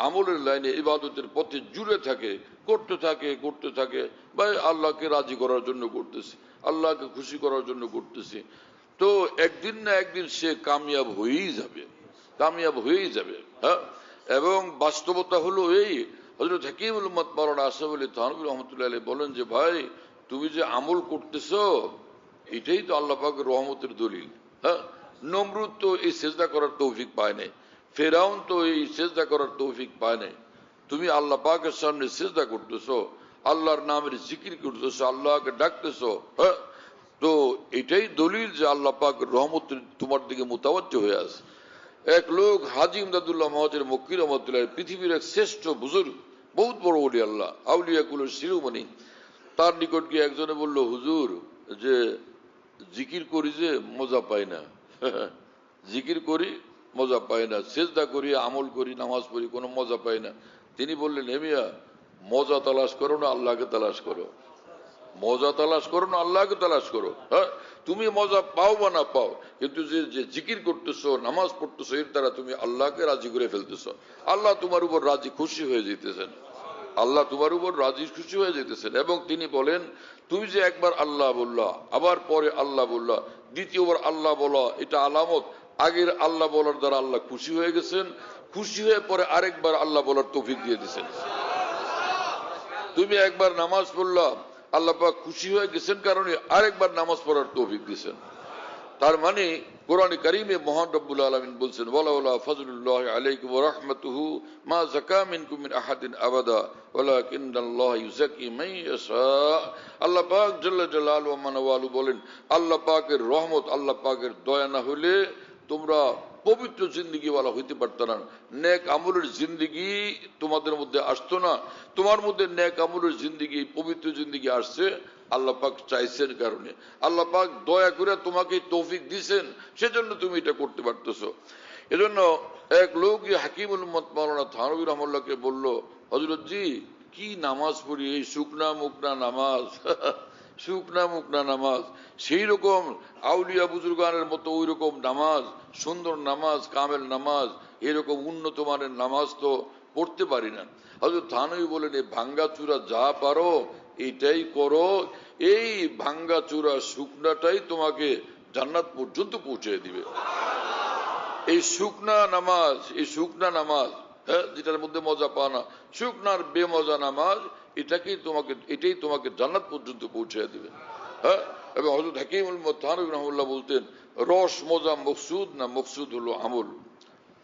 আমলের লাইনে ইবাদতের পথে জুড়ে থাকে, করতে থাকে ভাই আল্লাহকে রাজি করার জন্য করতেছে, আল্লাহকে খুশি করার জন্য করতেছে, তো একদিন না একদিন সে কামিয়াব হয়েই যাবে। হ্যাঁ, এবং বাস্তবতা হলো এই, হযরত হাকিমুল উম্মত মাওলানা আশরাফ আলী থানভী রহমতুল্লাহ আলাইহি বলেন যে ভাই তুমি যে আমল করতেছো এটাই তো আল্লাহ পাকের রহমতের দলিল। হ্যাঁ, নমরুদ তো এই সেজদা করার তৌফিক পায় নাই, ফেরাউন তো এই সেজদা করার তৌফিক পায় নাই, তুমি আল্লাহ পাকের সামনে সেজদা করতেছো, আল্লাহর নামের জিকির করতেছো, আল্লাহকে ডাকতেছো। হ্যাঁ, তো এটাই দলিল যে আল্লাহ পাক রহমত তোমার দিকে মুতাওয়াজ্জহ হয়ে আছে। এক লোক হাজী ইমদাদুল্লাহ মহাজের মক্কি রহমতুল্লাহ, পৃথিবীর এক শ্রেষ্ঠ বুজুর্গ, বহুত বড় ওলি আল্লাহ, আউলিয়া কুলের শিরোমণি, তার নিকট গিয়ে একজনে বলল, হুজুর যে জিকির করি যে মজা পাই না, জিকির করি মজা পাই না, সেজদা করি, আমল করি, নামাজ পড়ি, কোনো মজা পাই না। তিনি বললেন, হে মিয়া, মজা তালাশ করো না আল্লাহকে তালাশ করো, মজা তালাশ করো না আল্লাহকে তালাশ করো। হ্যাঁ, তুমি মজা পাও বা না পাও, কিন্তু যে জিকির করতেছো, নামাজ পড়তেছো, এর দ্বারা তুমি আল্লাহকে রাজি করে ফেলতেছো, আল্লাহ তোমার উপর রাজি খুশি হয়ে যেতেছেন, আল্লাহ তোমার উপর রাজি খুশি হয়ে যেতেছেন। এবং তিনি বলেন, তুমি যে একবার আল্লাহ বললা, আবার পরে আল্লাহ বললা, দ্বিতীয়বার আল্লাহ বলা, এটা আলামত আগের আল্লাহ বলার দ্বারা আল্লাহ খুশি হয়ে গেছেন, খুশি হয়ে পরে আরেকবার আল্লাহ বলার তৌফিক দিয়ে দিয়েছেন। তুমি একবার নামাজ পড়লা, আল্লাহ পাক খুশি হয়ে গেছেন কারণে আরেকবার নামাজ পড়ার তৌফিক দিয়েছেন। তার মানে কোরআন কারীমে মহান রব্বুল আলামিন বলছেন, ওয়ালাউলা ফাজলুল্লাহি আলাইকুম ওয়া রাহমাতুহু মা যাকা মিনকুম মিন আহাদিন আবাদা ওয়ালাকিন্নাল্লাহা ইউযাক্কি মান ইয়াশা। আল্লাহ পাক জাল্লা জালালুহু ওয়া মানওয়ালু বলেন, আল্লাহ পাকের রহমত, আল্লাহ পাকের দয়া না হলে তোমরা পবিত্র জিন্দেগিওয়ালা হইতে পারত না, নেক আমলের জিন্দেগি তোমাদের মধ্যে আসতো না। তোমার মধ্যে নেক আমলের জিন্দেগি, পবিত্র জিন্দেগি আসছে আল্লাহ পাক চাইছেন কারণে, আল্লাহ পাক দয়া করে তোমাকে তৌফিক দিয়েছেন, সেজন্য তুমি এটা করতে পারতেছো। এজন্য এক লোক হাকিমুল উম্মত মাওলানা থানভী রহমাতুল্লাহকে বলল, হযরত জি কি নামাজ পড়ি, এই শুকনা মুকনা নামাজ, শুকনা মুকনা নামাজ, সেই রকম আউলিয়া বুজুর্গানের মতো ওই রকম নামাজ, সুন্দর নামাজ, কামেল নামাজ, এরকম উন্নত মানের নামাজ তো পড়তে পারি না। হযরত থানভী বলেন, এই ভাঙ্গা চূড়া যা পারো এইটাই করো, এই ভাঙ্গা চূড়া শুকনাটাই তোমাকে জান্নাত পর্যন্ত পৌঁছে দিবে। এই শুকনা নামাজ, এই শুকনা নামাজ, হ্যাঁ, যেটার মধ্যে মজা পাও না, শুকনার বেমজা নামাজ, এটাই তোমাকে জান্নাত পর্যন্ত পৌঁছে দিবে। হ্যাঁ, এবং হযরত হাকিমুল উম্মত থানভী রাহিমাহুল্লাহ বলতেন, রস মজা মকসুদ না, মকসুদ হলো আমল,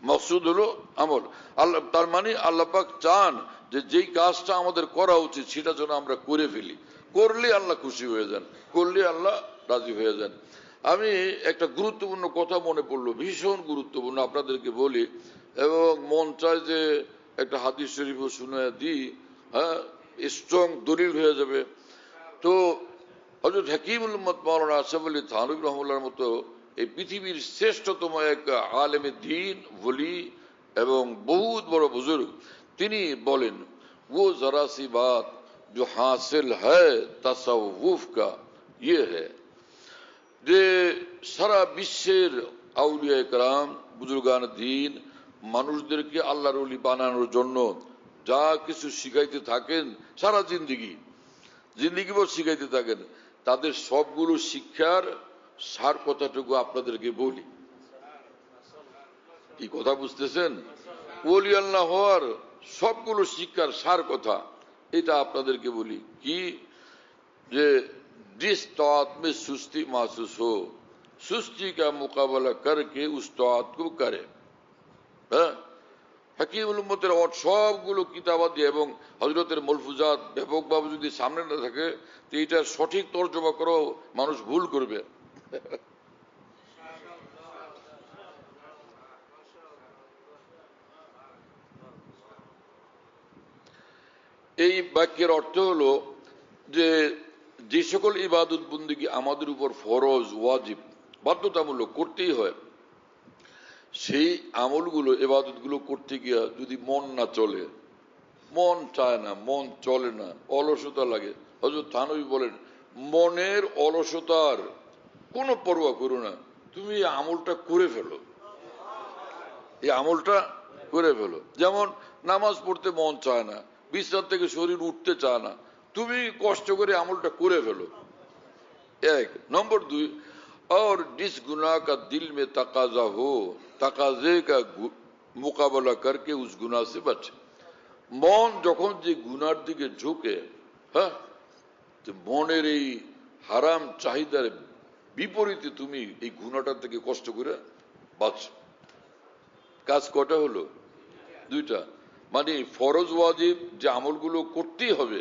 মকসুদ হলো আমল। আল্লাহ, তার মানে আল্লাহ পাক চান যে যেই কাজটা আমাদের করা উচিত সেটা যেন আমরা করে ফেলি, করলে আল্লাহ খুশি হয়ে যান, করলে আল্লাহ রাজি হয়ে যান। আমি একটা গুরুত্বপূর্ণ কথা মনে পড়লো, ভীষণ গুরুত্বপূর্ণ, আপনাদেরকে বলি, এবং মন চায় যে একটা হাদিস শরীফও শুনে দিই, হ্যাঁ, স্ট্রং দলিল হয়ে যাবে। তো হযরত হাকিমুল উম্মত মাওলানা আশরাফ আলী থানভী রাহিমাহুল্লাহর মতো এই পৃথিবীর শ্রেষ্ঠতম এক আলেমে দ্বীন, ওলি এবং বহুত বড় বুজুর্গ, তিনি বলেন, वो जरा सी बात जो हासिल है तसव्वुफ का ये है, যে সারা বিশ্বের আউলিয়া کرام, বুজুর্গান দ্বীন মানুষদেরকে আল্লাহর ওলি বানানোর জন্য যা কিছু শিখাইতে থাকেন সারা জিন্দেগিভর শিখাইতে থাকেন, তাদের সবগুলো শিক্ষার সার কথাটুকু আপনাদেরকে বলি। কি কথা বুঝতেছেন? ওলি আল্লাহ হওয়ার সবগুলো শিক্ষার সার কথা এটা আপনাদেরকে বলি কি, যে जिस तौत में सुस्ती महसूस हो, सुस्ती का मुकाबला करके उस तौत को करे। হ্যাঁ, হাকিমুল উম্মতের সবগুলো কিতাবাদি এবং হযরতের মালফুজাত ব্যাপকভাবে যদি সামনে না থাকে, তো এটা সঠিক তর্জমা করো মানুষ ভুল করবে। এই বাক্যের অর্থ হলো যে যে সকল ইবাদত বন্দেগী আমাদের উপর ফরজ, ওয়াজিব, বাধ্যতামূলক করতেই হয়, সেই আমলগুলো, ইবাদতগুলো করতে গিয়া যদি মন না চলে, মন চায় না, মন চলে না, অলসতা লাগে, হযরত থানভী বলেন, মনের অলসতার কোনো পরোয়া করো না, তুমি এই আমলটা করে ফেলো, এই আমলটা করে ফেলো। যেমন নামাজ পড়তে মন চায় না, বিছানা থেকে শরীর উঠতে চায় না, তুমি কষ্ট করে আমলটা করে ফেলো। एक नंबर 2, और जिस गुनाह का दिल में तकाजा हो, तकाजे का मुकाबला करके उस गुनाह से बचे। মন যখন যে গুনার দিকে ঝুঁকে, হ্যাঁ, মনের এই হারাম চাহিদার বিপরীতে তুমি এই গুনাহটা থেকে কষ্ট করে বাঁচো। কাজ কটা হলো? দুইটা। মানে ফরজ ওয়াজিব যে আমলগুলো করতেই হবে,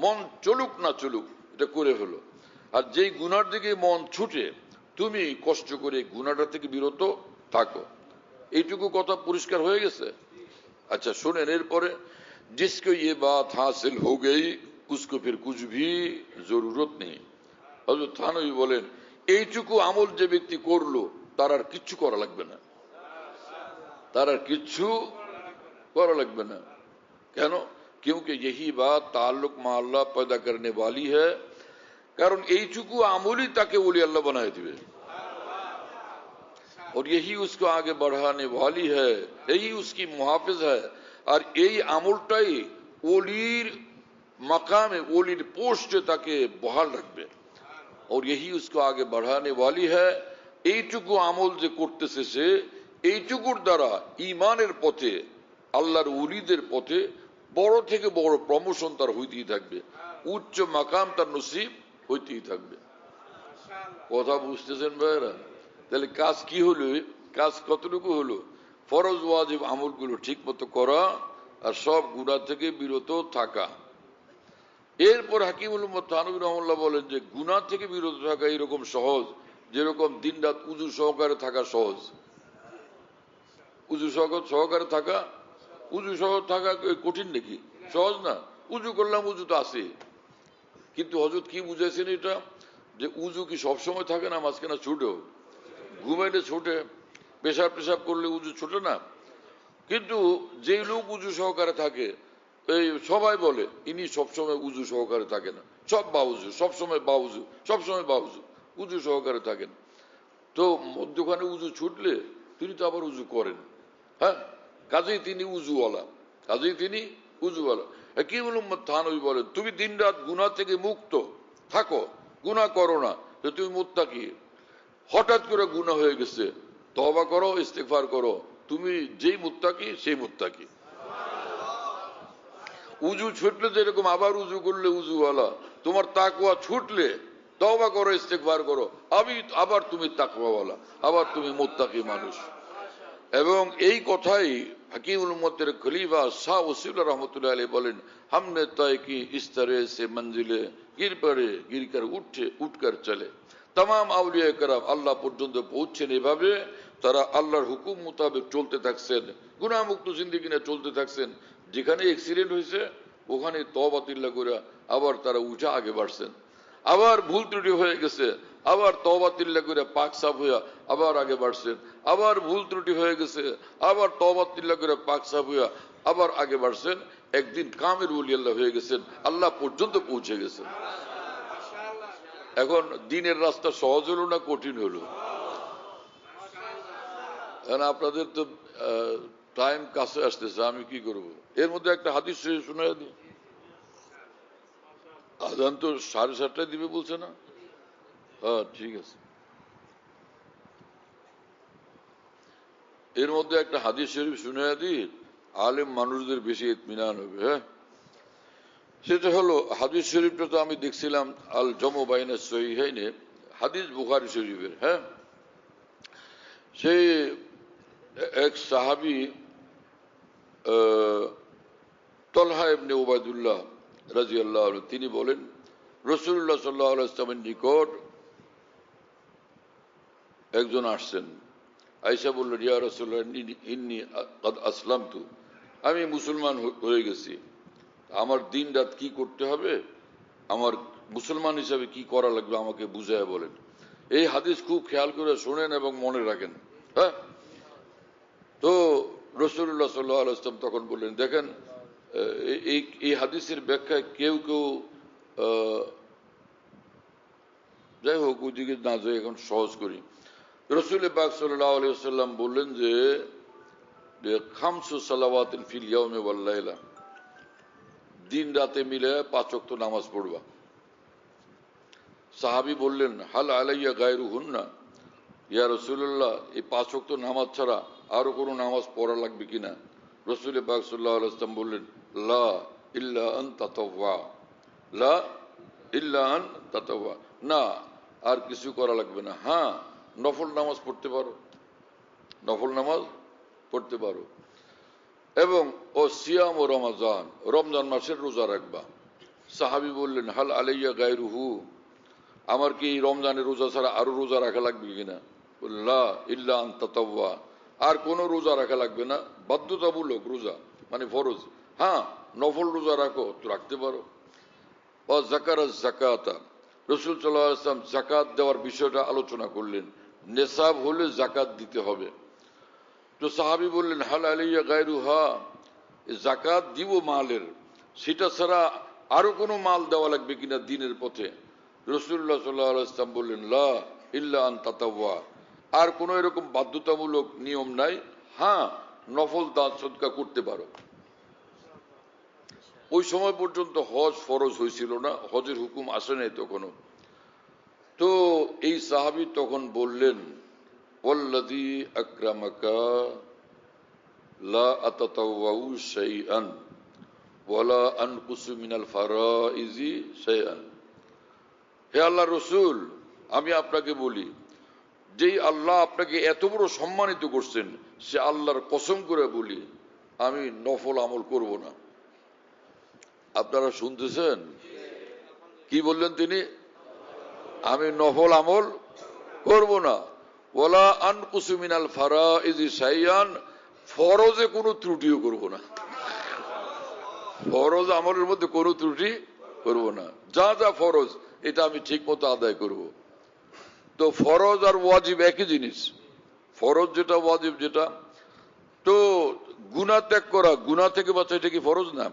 মন চলুক না চলুক এটা করে হলো। আর যেই গুনার দিকে মন ছুটে, তুমি কষ্ট করে গুনাহটা থেকে বিরত থাকো। এইটুকু কথা পরিষ্কার হয়ে গেছে? अच्छा सुनें, এরপরে जिसको ये बात हासिल हो गई उसको फिर कुछ भी जरूरत नहीं। হযরত থানভী বলেন, এইটুকু আমল যে ব্যক্তি করলো তার আর কিচ্ছু করা লাগবে না, তার আর কিচ্ছু করা লাগবে না। কেন? क्योंकि यही बात ताल्लुक मा अल्लाह पैदा करने वाली है। কারণ এইটুকু আমলই তাকে ওলি আল্লাহ বানায় দিবে, और यही उसको आगे बढ़ाने वाली है, यही उसकी मुहाफिज है। और এই আমলটাই ওলির মাকামে, ওলির পোস্টে তাকে বহাল রাখবে। और यही उसको आगे बढ़ाने वाली है। এইটুকু আমল যে করতেছে সে, এইটুকুর দ্বারা ঈমানের পথে, আল্লাহর ওলিদের পথে বড় থেকে বড় প্রমোশন তার হইতেই থাকবে, উচ্চ মাকাম তার নসিব হইতেই থাকবে। কথা বুঝতেছেন ভাইরা? তাহলে কাজ কি হলো? কাজ কতটুকু হলো? ফরজ ওয়াজিব আমলগুলো ঠিক মতো করা আর সব গুনাহ থেকে বিরত থাকা। এরপর হাকিমুল উম্মত থানভী রাহিমাহুল্লাহ বলেন যে গুনাহ থেকে বিরত থাকা এরকম সহজ যেরকম দিন রাত উযু সহকারে থাকা সহজ। উযু সহকারে থাকা, উযু সহ থাকা কঠিন নাকি? সহজ না। উযু করলাম, উযু তো আছে। কিন্তু হযরত কি বুঝাইছেন এটা? যে উযু কি সবসময় থাকে না, মাঝখানে ছুটেও? ঘুমাইলে ছুটে, পেশাব করলে উযু ছুটে না। কিন্তু যে লোক উযু সহকারে থাকে, এই সবাই বলে ইনি সবসময় উযু সহকারে থাকে না, সব বাউজু, সবসময় বাউজু, সবসময় বাউজু, উযু সহকারে থাকেন। তো মধ্যখানে উযু ছুটলে তিনি তো আবার উযু করেন, হ্যাঁ, কাজেই তিনি উযুওয়ালা, কাজেই তিনি উযুওয়ালা। হাকিমুল উম্মত থানভী বলেন, তুমি দিনরাত গুনাহ থেকে মুক্ত থাকো, গুনাহ করো না, তো তুমি মুত্তাকি। হঠাৎ করে গুনাহ হয়ে গেছে, তওবা করো, ইস্তিগফার করো, তুমি যেই মুত্তাকি সেই মুত্তাকি। উযু ছুটলে যেরকম আবার উযু করলে উযুওয়ালা, তোমার তাকওয়া ছুটলে তওবা করো, ইস্তিগফার করো, আবার তুমি তাকওয়াওয়ালা, আবার তুমি মুত্তাকি মানুষ। এবং এই কথাই হাকিমুল উম্মতের খলিফা শাহ ওসিউল্লাহ রাহমাতুল্লাহ আলাইহি বলেন, हमने तय की इस तरह से मंजिले गिर पड़े गिर कर उठकर चले। तमाम আউলিয়া কেরাম আল্লাহ পর্যন্ত পৌঁছেন এভাবে, তারা আল্লাহর হুকুম মোতাবেক চলতে থাকছেন, গুনাহমুক্ত জিন্দেগি নিয়ে চলতে থাকছেন। যেখানে অ্যাক্সিডেন্ট হয়েছে ওখানে তওবা তিল্লা করে আবার তারা উঠে আগে বাড়ছেন। আবার ভুল ত্রুটি হয়ে গেছে, আবার তওবা তিল্লা করে পাক সাফ হইয়া আবার আগে বাড়ছেন। আবার ভুল ত্রুটি হয়ে গেছে, আবার তওবা তিল্লা করে পাক সাফ হইয়া আবার আগে বাড়ছেন। একদিন কামেল ওলি আল্লাহ হয়ে গেছেন, আল্লাহ পর্যন্ত পৌঁছে গেছেন। এখন দিনের রাস্তা সহজ হলো না কঠিন হলো? আপনাদের তো টাইম কাছে আসতেছে, আমি কি করব? এর মধ্যে একটা হাদিস শোনায় দিই। আজান তো 7:30টায় দিবে বলছে না? হ্যাঁ ঠিক আছে। এর মধ্যে একটা হাদিস শরীফ শুনাইয়া দিই, আলেম মানুষদের বেশি ইতমিনান হবে। হ্যাঁ, সেটা হলো হাদিস শরীফটা তো আমি দেখছিলাম আল জমু বাইনা সহিহাইনে, হাদিস বুখারী শরীফের। হ্যাঁ, সেই এক সাহাবী তলহা ইবনে উবাইদুল্লাহ রাদিয়াল্লাহু আনহু, তিনি বলেন রাসূলুল্লাহ সাল্লাল্লাহু আলাইহি ওয়াসাল্লামের নিকট একজন আসছেন। আয়েশা বললেন, ইয়া রাসূলুল্লাহ ইন্নী ক্বাদ আসলামতু, আমি মুসলমান হয়ে গেছি, আমার দিন রাত কি করতে হবে, আমার মুসলমান হিসাবে কি করা লাগবে আমাকে বুঝায় বলেন। এই হাদিস খুব খেয়াল করে শোনেন এবং মনে রাখেন। হ্যাঁ, তো রাসূলুল্লাহ সাল্লাল্লাহু আলাইহি ওয়াসাল্লাম তখন বললেন, দেখেন এই হাদিসের ব্যাখ্যায় কেউ কেউ যাই হোক ওইদিকে না যাই, এখন সহজ করি। রসুল পাক সাল্লাল্লাহু আলাইহি ওয়াসাল্লাম বললেন যে খামসু সালাওয়াতিন ফিল ইয়াউমি ওয়াল লাইলা, দিন রাতে মিলে 5 ওয়াক্ত নামাজ পড়বা। সাহাবী বললেন হাল আলাইয়া গায়রুহুন্না, ইয়া রাসূলুল্লাহ, এই 5 ওয়াক্ত নামাজ ছাড়া আরো কোনো নামাজ পড়া লাগবে কিনা? রসুল পাক সাল্লাল্লাহু আলাইহি ওয়াসাল্লাম বললেন লা ইল্লা আন তাতাওয়া, লা ইল্লা আন তাতাওয়া, না আর কিছু করা লাগবে না। হ্যাঁ, নফল নামাজ পড়তে পারো, নফল নামাজ পড়তে পারো। এবং ও সিয়াম ও রমাজান, রমজান মাসের রোজা রাখবা। সাহাবী বললেন হাল আলাইয়া গায়রুহু, আমার কি এই রমজানের রোজা ছাড়া আরো রোজা রাখা লাগবে কিনা? লা ইল্লা আন তাতাওয়া, আর কোনো রোজা রাখা লাগবে না, বাধ্যতামূলক রোজা মানে ফরজ। হ্যাঁ, নফল রোজা রাখো তো রাখতে পারো। ও যাকারাত যাকাতা, রাসূল সাল্লাল্লাহু আলাইহি ওয়াসাল্লাম যাকাত দেওয়ার বিষয়টা আলোচনা করলেন, নেসাব হলে যাকাত দিতে হবে। তো সাহাবী বললেন হাল আলাইয়া গায়রুহা, যাকাত দিব মালের, সেটা ছাড়া আরো কোনো মাল দেওয়া লাগবে কিনা দ্বীনের পথে? রাসূলুল্লাহ সাল্লাল্লাহু আলাইহি ওয়াসাল্লাম বললেন লা ইল্লা আন তাতাওয়া, আর কোনো এরকম বাধ্যতামূলক নিয়ম নাই। হ্যাঁ, নফল দান সদকা করতে পারো। ওই সময় পর্যন্ত হজ ফরজ হয়েছিল না, হজের হুকুম আসে নাই তখনও। তো এই সাহাবী তখন বললেন ওয়াল্লাযী আকরামাকা লা আতাতাওয়াউ শাইআন ওয়ালা আনকুসু মিনাল ফারাইজি শাইআন, হে আল্লাহর রাসূল, আমি আপনাকে বলি, যেই আল্লাহ আপনাকে এত বড় সম্মানিত করছেন, সে আল্লাহর কসম করে বলি আমি নফল আমল করব না। আপনারা শুনতেছেন কি বললেন তিনি? আমি নফল আমল করব না। ওয়ালা আনকুসু মিনাল ফারাইজি শাইআন, ফরজে কোনো ত্রুটিও করব না, ফরজ আমলের মধ্যে কোনো ত্রুটি করব না। যা যা ফরজ এটা আমি ঠিক মতো আদায় করব। তো ফরজ আর ওয়াজিব একই জিনিস। ফরজ যেটা, ওয়াজিব যেটা। তো গুনাহ ত্যাগ করা, গুনাহ থেকে বাঁচা, এটা কি ফরজ না?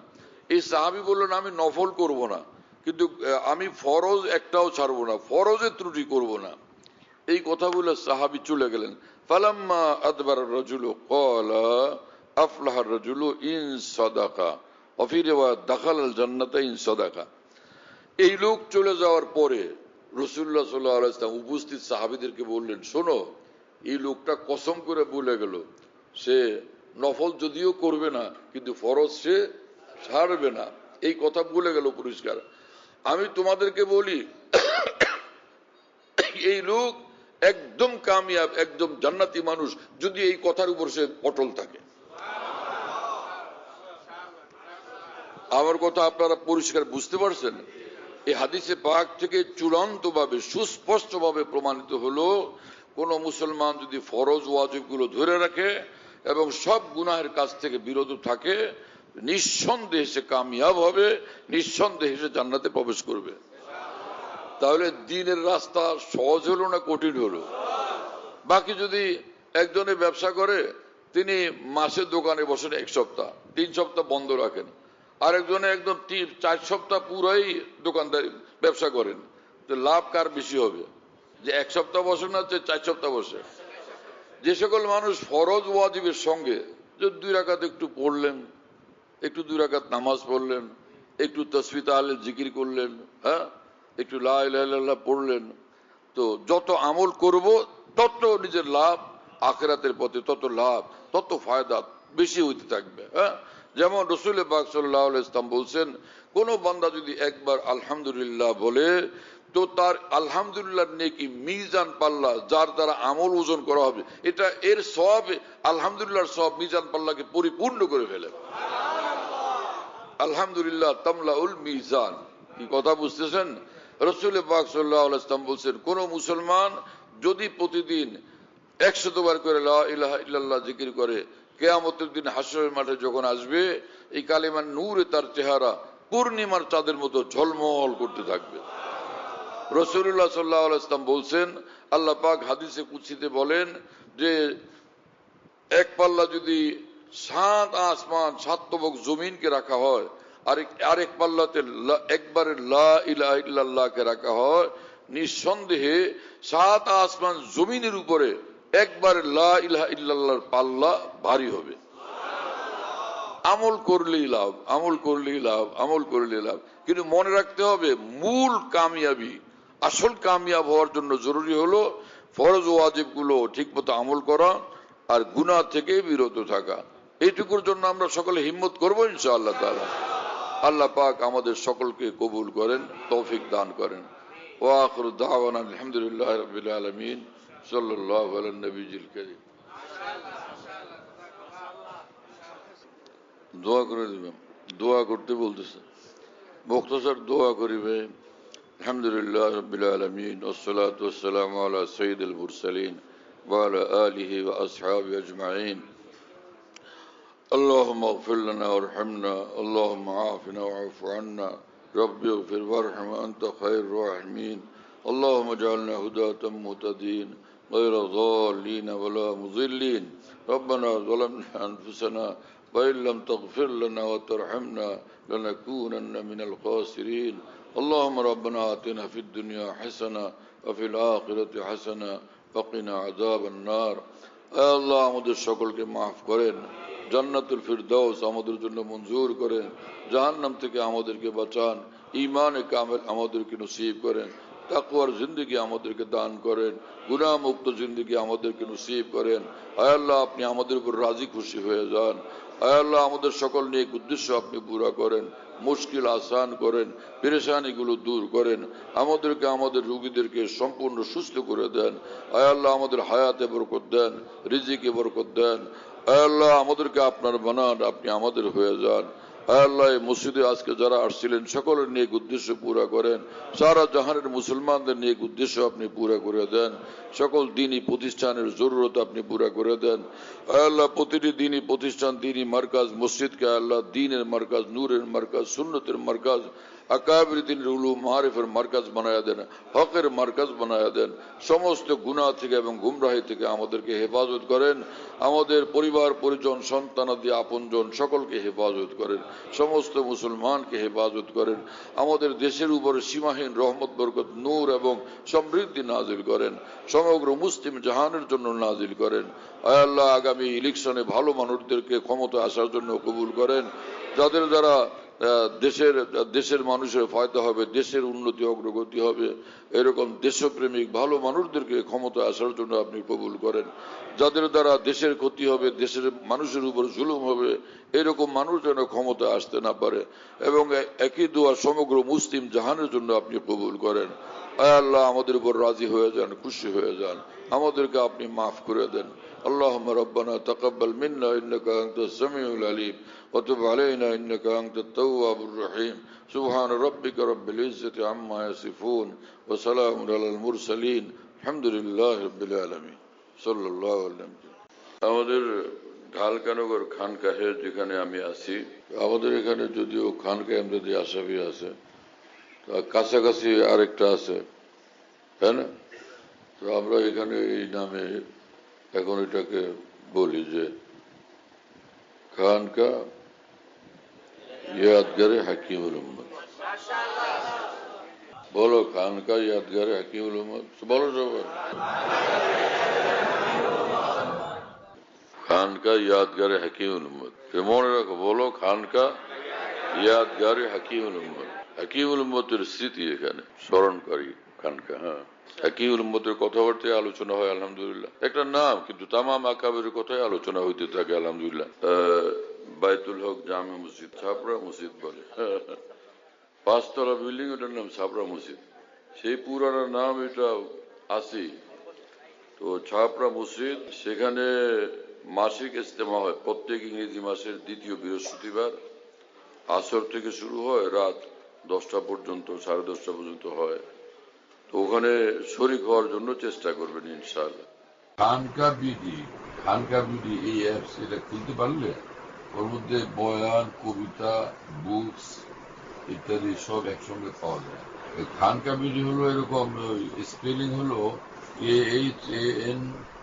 এই সাহাবী বললেন আমি নফল করব না, কিন্তু আমি ফরজ একটাও ছাড়বো না, ফরজে ত্রুটি করব না। এই কথা বলে সাহাবী চলে গেলেন। ফালাম্মা আদবার রাজুলু ক্বালা আফলাহার রাজুলু ইন সাদাকা ওয়া ফি রিওয়ায়াত দাখালাল জান্নাতা ইন সাদাকা। এই লোক চলে যাওয়ার পরে রাসূলুল্লাহ সাল্লাল্লাহু আলাইহি ওয়াসাল্লাম উপস্থিত সাহাবীদেরকে বললেন, শোনো, এই লোকটা কসম করে বলে গেল সে নফল যদিও করবে না কিন্তু ফরজ সে ছাড়বে না, এই কথা বলে গেল পরিষ্কার। আমি তোমাদেরকে বলি এই লোক একদম কামিয়াব, একদম জান্নাতি মানুষ, যদি এই কথার উপর সে অটল থাকে। আমার কথা আপনারা পরিষ্কার বুঝতে পারছেন? এই হাদিসে পাক থেকে চূড়ান্ত ভাবে সুস্পষ্ট ভাবে প্রমাণিত হলো, কোন মুসলমান যদি ফরজ ওয়াজিব গুলো ধরে রাখে এবং সব গুনাহের কাছ থেকে বিরত থাকে, নিঃসন্দেহে সে কামিয়াব হবে, নিঃসন্দেহে সে জান্নাতে প্রবেশ করবে। তাহলে দ্বীনের রাস্তা সহজ হলো না কঠিন হলো? বাকি যদি একজনে ব্যবসা করে, তিনি মাসে দোকানে বসেন 1 সপ্তাহ, 3 সপ্তাহ বন্ধ রাখেন, আরেকজনে একদম 4 সপ্তাহ পুরাই দোকানদারি ব্যবসা করেন, তো লাভ কার বেশি হবে? যে 1 সপ্তাহ বসে না, যে 4 সপ্তাহ বসে? যে সকল মানুষ ফরজ ওয়াজিবের সঙ্গে যে 2 রাকাত একটু পড়লেন, একটু 2 রাকাত নামাজ পড়লেন, একটু তাসবিহ তাহলিল জিকির করলেন, হ্যাঁ, একটু লা ইলাহা ইল্লাল্লাহ পড়লেন, তো যত আমল করব তত নিজের লাভ, আখিরাতের পথে তত লাভ, তত ফায়দা বেশি হইতে থাকবে। হ্যাঁ, যেমন রাসূল পাক সাল্লাল্লাহু আলাইহি ওয়াসাল্লাম বলছেন, কোন বান্দা যদি একবার আলহামদুলিল্লাহ বলে, তো তার আলহামদুলিল্লাহ নেকি মিজান পাল্লা, যার দ্বারা আমল ওজন করা হবে, এটা এর সওয়াব, আলহামদুলিল্লাহর সওয়াব মিজান পাল্লাকে পরিপূর্ণ করে ফেলে। আলহামদুলিল্লাহ তামলাউল মিজান। কি কথা বুঝতেছেন? রাসূল পাক সাল্লাল্লাহু আলাইহি ওয়াসাল্লাম বলছেন, কোন মুসলমান যদি প্রতিদিন 100 বার করে লা ইলাহা ইল্লাল্লাহ জিকির করে, কিয়ামতের দিন হাশরের মাঠে যখন আসবে, এই কালিমার নূরে তার চেহারা পূর্ণিমার চাঁদের মতো ঝলমল করতে থাকবে। রাসূলুল্লাহ সাল্লাল্লাহু আলাইহি ওয়াসাল্লাম বলছেন, আল্লাহ পাক হাদিসে কুদসিতে বলেন যে এক পাল্লা যদি 7 আসমান 7 তবক জমিনকে রাখা হয়, আরেক পাল্লাতে একবারে লা ইলাহা ইল্লাল্লাহকে রাখা হয়, নিঃসন্দেহে 7 আসমান জমিনের উপরে একবার লা ইলাহা ইল্লাল্লাহর পাল্লা ভারী হবে। আমল করলেই লাভ, আমল করলেই লাভ, আমল করলেই লাভ। কিন্তু মনে রাখতে হবে মূল কামিয়াবি, আসল কামিয়াব হওয়ার জন্য জরুরি হলো ফরজ ও ওয়াজিব গুলো ঠিক মতো আমল করা আর গুনাহ থেকে বিরত থাকা। এইটুকুর জন্য আমরা সকলে হিম্মত করবো ইনশাআল্লাহ তাআলা। আল্লাহ পাক আমাদের সকলকে কবুল করেন, তৌফিক দান করেন। ওয়া আখিরু দাওয়ানা আলহামদুলিল্লাহি রাব্বিল আলামিন। সাল্লাল্লাহু আলা নবিয়িল কারীম। দোয়া করে দিবেন, দোয়া করতে বলতেছে, মুখতাসার দোয়া করিবে। আলহামদুলিল্লাহ রাব্বিল আলামিন ওয়াসসালাতু ওয়াসসালামু আলা সাইয়্যিদিল মুরসালিন ওয়া আলা আলিহি ওয়া আসহাবিহি আজমাইন। اللهم اغفر لنا وارحمنا، اللهم عافنا واعف عنا، ربي اغفر وارحم أنت خير الراحمين. اللهم اجعلنا هداة مهتدين غير ضالين ولا مضلين. ربنا ظلمنا أنفسنا وإن لم تغفر لنا وترحمنا لنكونن من الخاسرين. اللهم ربنا آتنا في الدنيا حسنة وفي الآخرة حسنة وقنا عذاب النار. আল্লাহ আমাদের সকলকে মাফ করেন, জান্নাতুল ফিরদাউস আমাদের জন্য মঞ্জুর করেন, জাহান্নাম থেকে আমাদেরকে বাঁচান, ঈমানে কামেল আমাদেরকে নসিব করেন, তাকওয়ার জিন্দেগি আমাদেরকে দান করেন, গুনাহ মুক্ত জিন্দেগি আমাদেরকে নসিব করেন। আয় আল্লাহ আপনি আমাদের উপর রাজি খুশি হয়ে যান। আয় আল্লাহ আমাদের সকল নেক উদ্দেশ্য আপনি পুরা করেন, মুশকিল আসান করেন, পেরেশানিগুলো দূর করেন, আমাদেরকে আমাদের রোগীদেরকে সম্পূর্ণ সুস্থ করে দেন। আয় আল্লাহ আমাদের হায়াতে বরকত দেন, রিজিকে বরকত দেন। আয় আল্লাহ আমাদেরকে আপনার বানান, আপনি আমাদের হয়ে যান। আয় আল্লাহ এই মসজিদে আজকে যারা আসছিলেন সকলের নেক উদ্দেশ্য পুরা করেন, সারা জাহানের মুসলমানদের নেক উদ্দেশ্য আপনি পুরা করে দেন, সকল দ্বীনি প্রতিষ্ঠানের জরুরত আপনি পুরা করে দেন। আয় আল্লাহ প্রতিটি দ্বীনি প্রতিষ্ঠান, দ্বীনি মার্কাজ মসজিদকে আল্লাহ দ্বীনের মার্কাজ, নূরের মার্কাজ, সুন্নতের মার্কাজ, আকাবির দ্বীনের উলুম মারিফের মার্কাজ বানায়া দেন, হকের মার্কাজ বানায়া দেন। সমস্ত গুনাহ থেকে এবং গুমরাহি থেকে আমাদেরকে হেফাজত করেন, আমাদের পরিবার পরিজন সন্তানাদি আপনজন সকলকে হেফাজত করেন, সমস্ত মুসলমানকে হেফাজত করেন। আমাদের দেশের উপরে সীমাহীন রহমত বরকত নূর এবং সমৃদ্ধি নাজিল করেন, সমগ্র মুসলিম জাহানের জন্য নাজিল করেন। আয় আল্লাহ আগামী ইলেকশনে ভালো মানুষদেরকে ক্ষমতা আসার জন্য কবুল করেন, যাদের দ্বারা দেশের মানুষের ফায়দা হবে, দেশের উন্নতি অগ্রগতি হবে, এরকম দেশপ্রেমিক ভালো মানুষদেরকে ক্ষমতা আসার জন্য আপনি কবুল করেন। যাদের দ্বারা দেশের ক্ষতি হবে, দেশের মানুষের উপর জুলুম হবে, এরকম মানুষ যেন ক্ষমতা আসতে না পারে, এবং একই দোয়া সমগ্র মুসলিম জাহানের জন্য আপনি কবুল করেন। আয় আল্লাহ আমাদের উপর রাজি হয়ে যান, খুশি হয়ে যান, আমাদেরকে আপনি মাফ করে দেন। اللهم ربنا تقبل منا إنك أنت السميع العليم وتب علينا إنك أنت التواب الرحيم. سبحان ربك رب العزة عما يصفون وسلام على المرسلين الحمد لله رب العالمين صلى الله عليه وسلم. আমাদের ঢালকানগর খানকাহে যেখানে আমি আছি, আমাদের এখানে যদিও খানকাহ এমদাদি আশরাফি আছে, কাছাকাছি আরেকটা আছে, তাই না? তো আমরা এখানে এই নামে এখন এটাকে বলি যে খানকা ইয়াদগারে হাকিমুল উম্মত। বলো খানকা ইয়াদগারে হাকিমুল উম্মত, বলো সবাই খানকা ইয়াদগারে হাকিমুল উম্মত। মনে রাখো, বলো খানকা ইয়াদগারে হাকিমুল উম্মত। হাকিমুল উম্মতের স্মৃতি এখানে স্মরণকারী খানকা। হ্যাঁ, হাকিমুল উম্মতের কথাবার্তায় আলোচনা হয় আলহামদুলিল্লাহ, একটা নাম, কিন্তু তামাম আকাবের কথাই আলোচনা হইতে থাকে আলহামদুলিল্লাহ। বাইতুল হক জামে মসজিদ, ছাপড়া মসজিদ বলে, 5 তলা বিল্ডিং, ওটার নাম ছাপড়া মসজিদ। সেই পুরানো নাম এটা আসি তো ছাপড়া মসজিদ। সেখানে মাসিক ইজতেমা হয় প্রত্যেক ইংরেজি মাসের দ্বিতীয় বৃহস্পতিবার, আসর থেকে শুরু হয়, রাত 10টা পর্যন্ত, 10:30 পর্যন্ত হয়। তো ওখানে শরীক হওয়ার জন্য চেষ্টা করবেন ইনশাআল্লাহ। খানকা বিডি এই অ্যাপস, এটা খুলতে পারলে ওর মধ্যে বয়ান, কবিতা, বুকস ইত্যাদি সব একসঙ্গে পাওয়া যায়। খানকা বিডি হলো এরকম, স্পেলিং হলো AHANQAH,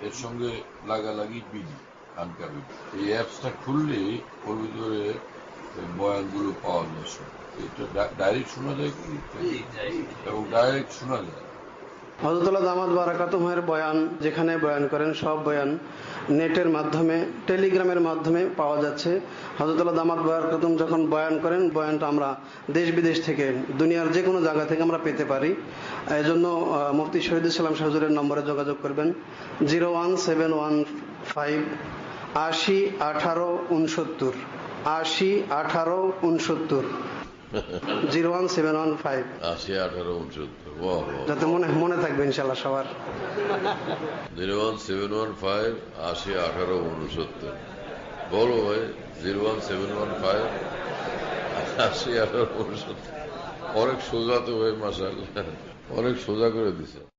এর সঙ্গে লাগালাগি বিডি, খানকা বিডি। এই অ্যাপসটা খুললে ওর ভিতরে ওই বয়ানগুলো পাওয়া যায় শোনা। এটা ডাইরেক্ট শোনা যায় কি? এবং ডাইরেক্ট শোনা যায়। হযরতুল্লাহ দামাত বারাকাতুহুর বয়ান যেখানে বয়ান করেন সব বয়ান নেটের মাধ্যমে, টেলিগ্রামের মাধ্যমে পাওয়া যাচ্ছে। হযরতুল্লাহ দামাত বারাকাতুহু যখন বয়ান করেন, বয়ানটা আমরা দেশ বিদেশ থেকে, দুনিয়ার যে কোনো জায়গা থেকে আমরা পেতে পারি। এজন্য মুফতি শহীদুল ইসলাম শাহ হুজুরের নম্বরে যোগাযোগ করবেন 01715 80 18 69 80 18 69 01715 80 18 69। যাতে মনে থাকবে ইনশাল্লাহ সবার। 01715 80 18 69। বলো ভাই, 01715 80 18 69। অনেক সোজা তো ভাই, মাশাআল্লাহ, অনেক সোজা করে দিছে।